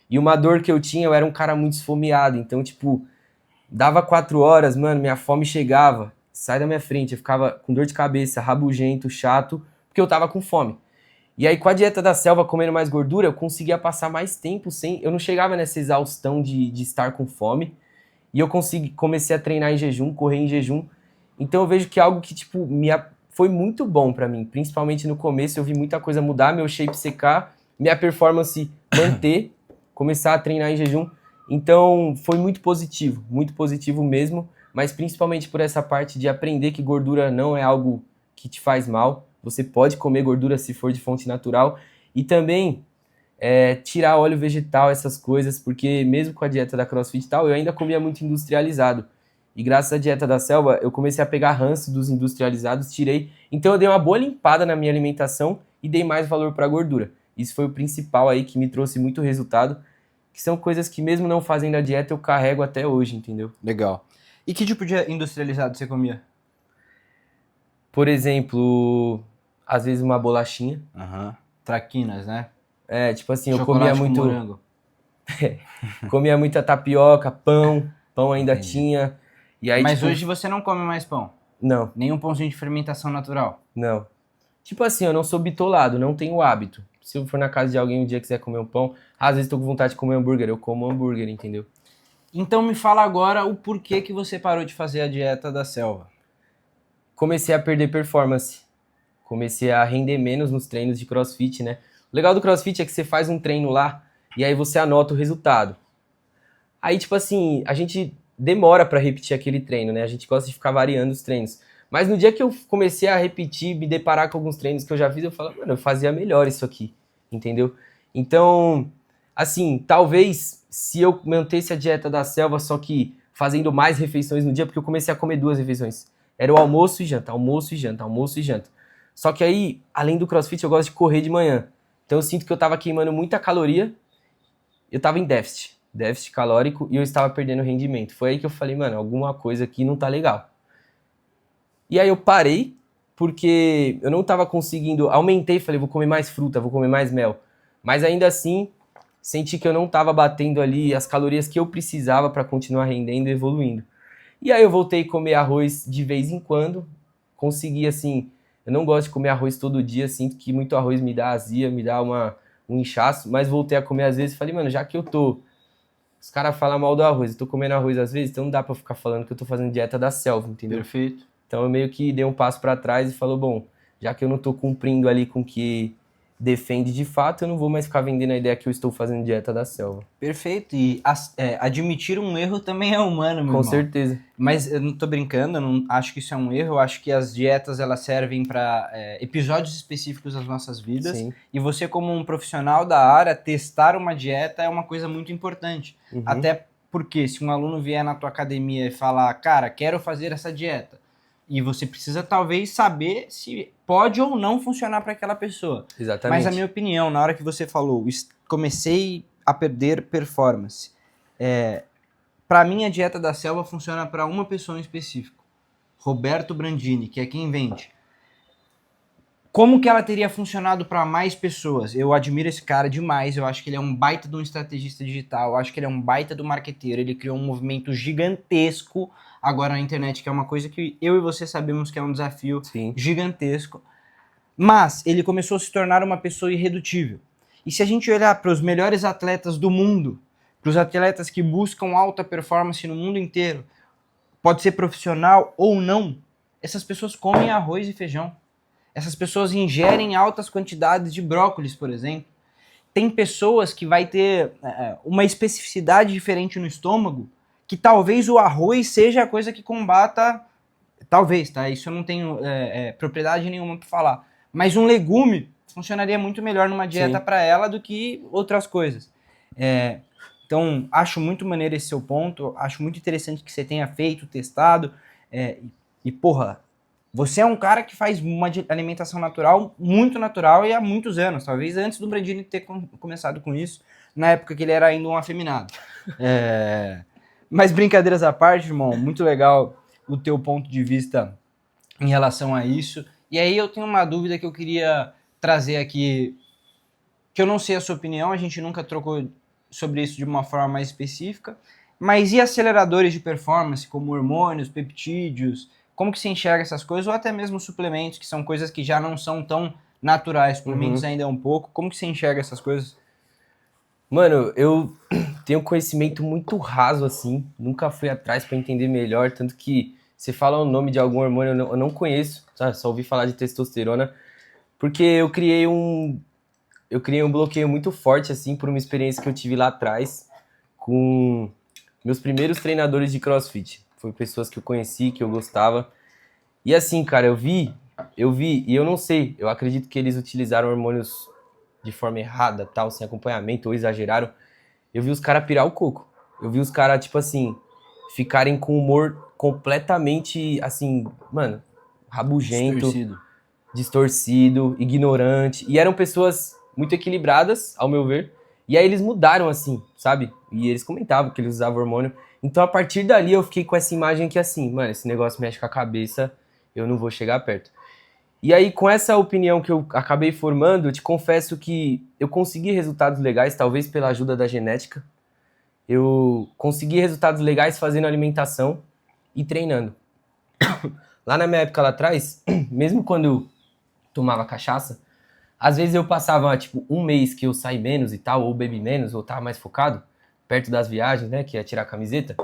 B: e uma dor que eu tinha, eu era um cara muito esfomeado, então, tipo, dava 4 horas, mano, minha fome chegava, sai da minha frente, eu ficava com dor de cabeça, rabugento, chato, porque eu tava com fome. E aí, com a dieta da selva, comendo mais gordura, eu conseguia passar mais tempo sem. Eu não chegava nessa exaustão de estar com fome. E eu comecei a treinar em jejum, correr em jejum. Então eu vejo que é algo que, tipo, foi muito bom pra mim. Principalmente no começo, eu vi muita coisa mudar, meu shape secar, minha performance manter, começar a treinar em jejum. Então foi muito positivo mesmo. Mas principalmente por essa parte de aprender que gordura não é algo que te faz mal. Você pode comer gordura se for de fonte natural. E também tirar óleo vegetal, essas coisas, porque mesmo com a dieta da CrossFit e tal, eu ainda comia muito industrializado. E graças à dieta da selva, eu comecei a pegar ranço dos industrializados, tirei. Então eu dei uma boa limpada na minha alimentação e dei mais valor para a gordura. Isso foi o principal aí que me trouxe muito resultado, que são coisas que mesmo não fazendo a dieta eu carrego até hoje, entendeu?
A: Legal. E que tipo de industrializado você comia?
B: Por exemplo, às vezes uma bolachinha.
A: Aham. Traquinas, né?
B: Tipo assim, eu comia
A: Chocolate com
B: muito,
A: morango.
B: comia muita tapioca, pão ainda
A: Entendi.
B: tinha. E aí,
A: Mas
B: tipo,
A: hoje você não come mais pão?
B: não,
A: Nenhum pãozinho de fermentação natural?
B: não. Tipo assim, eu não sou bitolado, não tenho hábito. Se eu for na casa de alguém um dia quiser comer um pão, às vezes tô com vontade de comer hambúrguer, eu como hambúrguer, entendeu?
A: Então me fala agora o porquê que você parou de fazer a dieta da selva.
B: Comecei a perder performance. Comecei a render menos nos treinos de CrossFit, né? O legal do CrossFit é que você faz um treino lá e aí você anota o resultado. Aí, tipo assim, a gente demora pra repetir aquele treino, né? A gente gosta de ficar variando os treinos. Mas no dia que eu comecei a repetir, me deparar com alguns treinos que eu já fiz, eu falo, mano, eu fazia melhor isso aqui, entendeu? Então, assim, talvez se eu mantesse a dieta da selva, só que fazendo mais refeições no dia, porque eu comecei a comer 2 refeições. Era o almoço e janta, almoço e janta, almoço e janta. Só que aí, além do CrossFit, eu gosto de correr de manhã. Então eu sinto que eu tava queimando muita caloria, eu tava em déficit calórico, e eu estava perdendo rendimento. Foi aí que eu falei, mano, alguma coisa aqui não tá legal. E aí eu parei, porque eu não tava conseguindo, aumentei, falei, vou comer mais fruta, vou comer mais mel. Mas ainda assim, senti que eu não tava batendo ali as calorias que eu precisava para continuar rendendo e evoluindo. E aí eu voltei a comer arroz de vez em quando, consegui assim, eu não gosto de comer arroz todo dia, sinto que muito arroz me dá azia, me dá um inchaço, mas voltei a comer às vezes e falei, mano, já que os caras falam mal do arroz, eu tô comendo arroz às vezes, então não dá pra ficar falando que eu tô fazendo dieta da selva, entendeu?
A: Perfeito.
B: Então eu meio que dei um passo pra trás e falou, bom, já que eu não tô cumprindo ali com o que defende de fato, eu não vou mais ficar vendendo a ideia que eu estou fazendo dieta da selva.
A: Perfeito. E admitir um erro também é humano, meu
B: Com
A: irmão.
B: certeza.
A: Mas eu não tô brincando, eu não acho que isso é um erro. Eu acho que as dietas elas servem para episódios específicos das nossas vidas.
B: Sim.
A: E você, como um profissional da área, testar uma dieta é uma coisa muito importante.
B: Uhum.
A: Até porque se um aluno vier na tua academia e falar, cara, quero fazer essa dieta, e você precisa talvez saber se pode ou não funcionar para aquela pessoa.
B: Exatamente.
A: Mas a minha opinião, na hora que você falou, comecei a perder performance, para mim a dieta da selva funciona para uma pessoa em específico, Roberto Brandini, que é quem vende. Como que ela teria funcionado para mais pessoas? Eu admiro esse cara demais, eu acho que ele é um baita de um estrategista digital, eu acho que ele é um baita do marqueteiro, ele criou um movimento gigantesco agora na internet, que é uma coisa que eu e você sabemos que é um desafio
B: Sim.
A: gigantesco, mas ele começou a se tornar uma pessoa irredutível. E se a gente olhar para os melhores atletas do mundo, para os atletas que buscam alta performance no mundo inteiro, pode ser profissional ou não, essas pessoas comem arroz e feijão. Essas pessoas ingerem altas quantidades de brócolis, por exemplo. Tem pessoas que vai ter uma especificidade diferente no estômago, que talvez o arroz seja a coisa que combata, talvez, tá? Isso eu não tenho propriedade nenhuma para falar. Mas um legume funcionaria muito melhor numa dieta para ela do que outras coisas. Então, acho muito maneiro esse seu ponto, acho muito interessante que você tenha feito, testado, e porra, você é um cara que faz uma alimentação natural, muito natural e há muitos anos, talvez antes do Brandini ter começado com isso, na época que ele era ainda um afeminado. Mas brincadeiras à parte, irmão, muito legal o teu ponto de vista em relação a isso. E aí eu tenho uma dúvida que eu queria trazer aqui, que eu não sei a sua opinião, a gente nunca trocou sobre isso de uma forma mais específica, mas e aceleradores de performance, como hormônios, peptídeos, como que você enxerga essas coisas, ou até mesmo suplementos, que são coisas que já não são tão naturais, suplementos ainda é um pouco, como que você enxerga essas coisas?
B: Mano, eu tenho conhecimento muito raso, assim, nunca fui atrás pra entender melhor, tanto que você fala o nome de algum hormônio, eu não conheço, tá? Só ouvi falar de testosterona, porque eu criei um bloqueio muito forte, assim, por uma experiência que eu tive lá atrás, com meus primeiros treinadores de CrossFit. Foi pessoas que eu conheci, que eu gostava. E assim, cara, eu vi, e eu não sei, eu acredito que eles utilizaram hormônios de forma errada, tal, sem acompanhamento, ou exageraram. Eu vi os caras pirar o coco. Eu vi os caras, tipo assim, ficarem com humor completamente, assim, mano, rabugento, distorcido, ignorante. E eram pessoas muito equilibradas, ao meu ver. E aí eles mudaram, assim, sabe? E eles comentavam que eles usavam hormônio. Então, a partir dali, eu fiquei com essa imagem que, assim, mano, esse negócio mexe com a cabeça, eu não vou chegar perto. E aí, com essa opinião que eu acabei formando, eu te confesso que eu consegui resultados legais, talvez pela ajuda da genética. Eu consegui resultados legais fazendo alimentação e treinando. Lá na minha época lá atrás, mesmo quando eu tomava cachaça, às vezes eu passava, tipo, um mês que eu saí menos e tal, ou bebi menos, ou tava mais focado, perto das viagens, né, que é tirar a camiseta,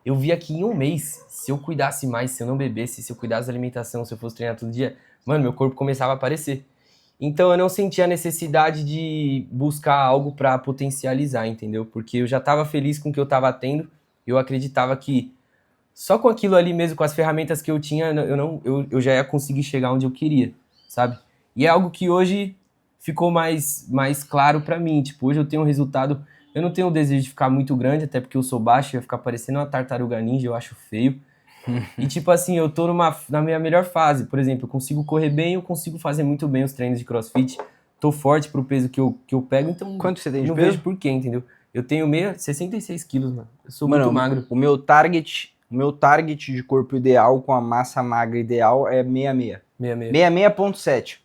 B: eu via que em um mês, se eu cuidasse mais, se eu não bebesse, se eu cuidasse da alimentação, se eu fosse treinar todo dia, mano, meu corpo começava a aparecer. Então eu não sentia a necessidade de buscar algo pra potencializar, entendeu? Porque eu já tava feliz com o que eu tava tendo, eu acreditava que só com aquilo ali mesmo, com as ferramentas que eu tinha, eu já ia conseguir chegar onde eu queria, sabe? E é algo que hoje ficou mais claro pra mim. Tipo, hoje eu tenho um resultado. Eu não tenho o desejo de ficar muito grande, até porque eu sou baixo, ia ficar parecendo uma tartaruga ninja, eu acho feio. E tipo assim, eu tô na minha melhor fase. Por exemplo, eu consigo correr bem, eu consigo fazer muito bem os treinos de CrossFit. Tô forte pro peso que eu pego, então
A: Quanto você tem de
B: não
A: peso?
B: vejo por quê, entendeu? Eu tenho 66 quilos, mano. Eu sou
A: Mano,
B: muito magro.
A: O meu target de corpo ideal com a massa magra ideal é 66.
B: 66.
A: 66.7.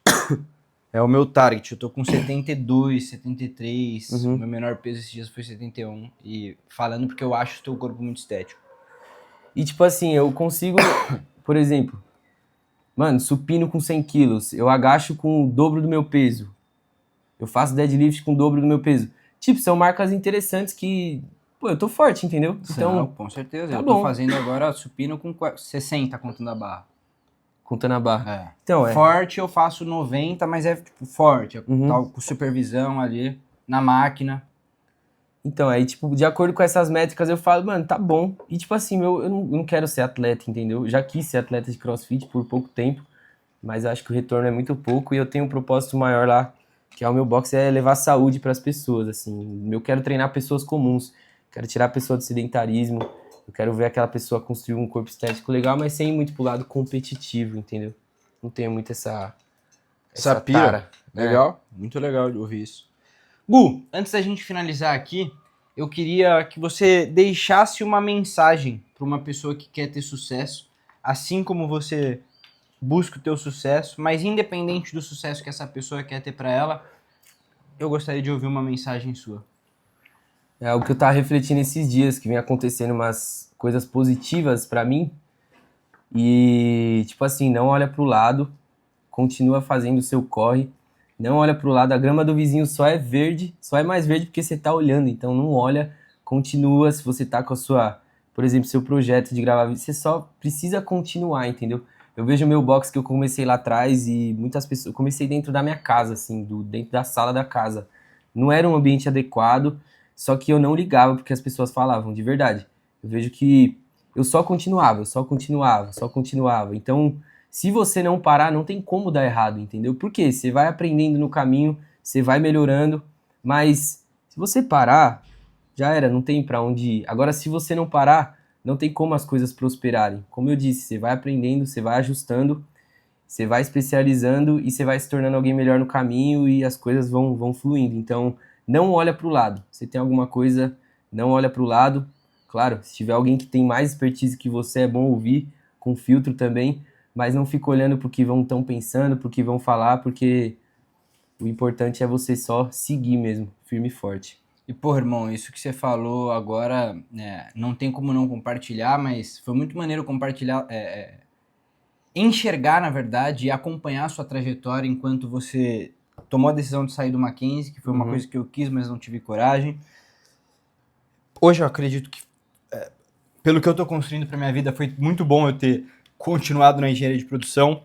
A: É o meu target. Eu tô com 72, 73.
B: Uhum.
A: O meu menor peso esses dias foi 71. E falando porque eu acho o teu corpo muito estético.
B: E tipo assim, eu consigo, por exemplo, mano, supino com 100 quilos, eu agacho com o dobro do meu peso. Eu faço deadlift com o dobro do meu peso. Tipo, são marcas interessantes que, pô, eu tô forte, entendeu? Então,
A: Com certeza.
B: tá
A: Eu tô
B: bom.
A: fazendo agora supino com 60 contando a barra.
B: Contando a barra.
A: É.
B: Então,
A: Forte eu faço 90, mas é tipo forte.
B: Uhum.
A: Tal, com supervisão ali, na máquina.
B: Então, aí, tipo, de acordo com essas métricas, eu falo, mano, tá bom. E, tipo assim, eu não quero ser atleta, entendeu? Eu já quis ser atleta de CrossFit por pouco tempo, mas acho que o retorno é muito pouco e eu tenho um propósito maior lá, que é o meu box, é levar saúde para as pessoas, assim. Eu quero treinar pessoas comuns, quero tirar a pessoa do sedentarismo, eu quero ver aquela pessoa construir um corpo estético legal, mas sem ir muito pro lado competitivo, entendeu? Não tenho muito essa
A: Sapira.
B: tara.
A: Legal. Muito legal de ouvir isso. Gu, antes da gente finalizar aqui, eu queria que você deixasse uma mensagem para uma pessoa que quer ter sucesso, assim como você busca o teu sucesso, mas independente do sucesso que essa pessoa quer ter para ela, eu gostaria de ouvir uma mensagem sua.
B: É o que eu tava refletindo esses dias, que vem acontecendo umas coisas positivas pra mim. E, tipo assim, não olha pro lado, continua fazendo o seu corre. Não olha pro lado, a grama do vizinho só é verde, só é mais verde porque você tá olhando. Então não olha, continua. Se você tá com a sua, por exemplo, seu projeto de gravar vídeo, você só precisa continuar, entendeu? Eu vejo o meu box que eu comecei lá atrás e muitas pessoas. Eu comecei dentro da minha casa, assim, dentro da sala da casa. Não era um ambiente adequado, só que eu não ligava porque as pessoas falavam, de verdade. Eu vejo que eu só continuava, eu só continuava, só continuava. Então, se você não parar, não tem como dar errado, entendeu? Por quê? Você vai aprendendo no caminho, você vai melhorando, mas se você parar, já era, não tem pra onde ir. Agora, se você não parar, não tem como as coisas prosperarem. Como eu disse, você vai aprendendo, você vai ajustando, você vai especializando e você vai se tornando alguém melhor no caminho e as coisas vão fluindo. Então, não olha pro lado. Se tem alguma coisa, não olha pro lado. Claro, se tiver alguém que tem mais expertise que você, é bom ouvir, com filtro também, mas não fica olhando pro que estão pensando, pro que vão falar, porque o importante é você só seguir mesmo, firme e forte.
A: E, pô, irmão, isso que você falou agora, né, não tem como não compartilhar, mas foi muito maneiro compartilhar, enxergar, na verdade, e acompanhar a sua trajetória enquanto você tomou a decisão de sair do Mackenzie, que foi uma coisa que eu quis, mas não tive coragem. Hoje eu acredito que, pelo que eu tô construindo pra minha vida, foi muito bom eu ter continuado na engenharia de produção,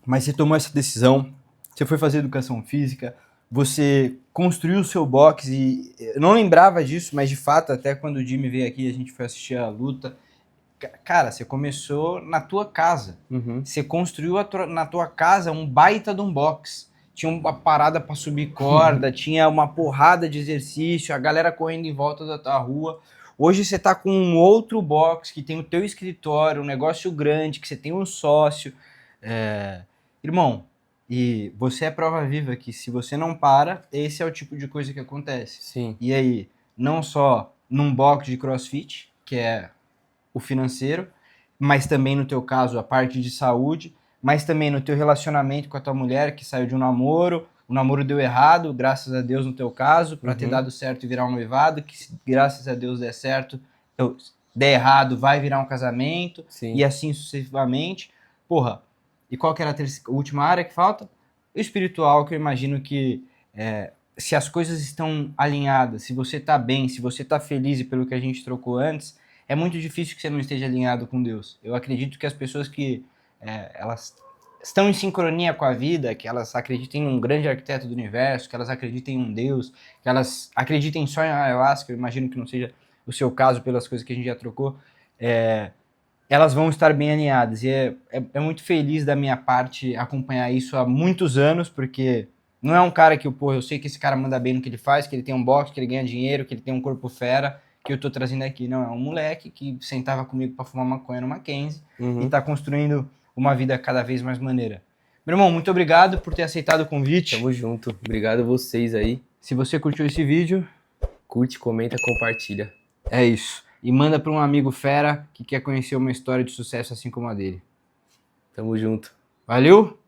A: mas você tomou essa decisão, você foi fazer educação física, você construiu o seu box e eu não lembrava disso, mas de fato, até quando o Jimmy veio aqui, a gente foi assistir a luta. Cara, você começou na tua casa. Você construiu na tua casa um baita de um box. Tinha uma parada para subir corda, tinha uma porrada de exercício, a galera correndo em volta da tua rua. Hoje você tá com um outro box que tem o teu escritório, um negócio grande, que você tem um sócio. Irmão, e você é prova viva que se você não para, esse é o tipo de coisa que acontece.
B: Sim.
A: E aí, não só num box de CrossFit, que é o financeiro, mas também no teu caso a parte de saúde, mas também no teu relacionamento com a tua mulher que saiu de um namoro, o namoro deu errado, graças a Deus no teu caso, para ter dado certo e virar um noivado, que se, graças a Deus der certo, der errado, vai virar um casamento,
B: Sim.
A: e assim sucessivamente. Porra, e qual que era a última área que falta? O espiritual, que eu imagino que se as coisas estão alinhadas, se você tá bem, se você tá feliz e pelo que a gente trocou antes, é muito difícil que você não esteja alinhado com Deus. Eu acredito que as pessoas que elas estão em sincronia com a vida, que elas acreditem em um grande arquiteto do universo, que elas acreditem em um Deus, que elas acreditem só em ayahuasca, eu imagino que não seja o seu caso pelas coisas que a gente já trocou, elas vão estar bem alinhadas. E é muito feliz da minha parte acompanhar isso há muitos anos, porque não é um cara que, pô, eu sei que esse cara manda bem no que ele faz, que ele tem um box, que ele ganha dinheiro, que ele tem um corpo fera, que eu tô trazendo aqui. Não, é um moleque que sentava comigo para fumar maconha no Mackenzie e tá construindo uma vida cada vez mais maneira. Meu irmão, muito obrigado por ter aceitado o convite.
B: Tamo junto. Obrigado a vocês aí.
A: Se você curtiu esse vídeo,
B: curte, comenta, compartilha.
A: É isso. E manda para um amigo fera que quer conhecer uma história de sucesso assim como a dele.
B: Tamo junto.
A: Valeu!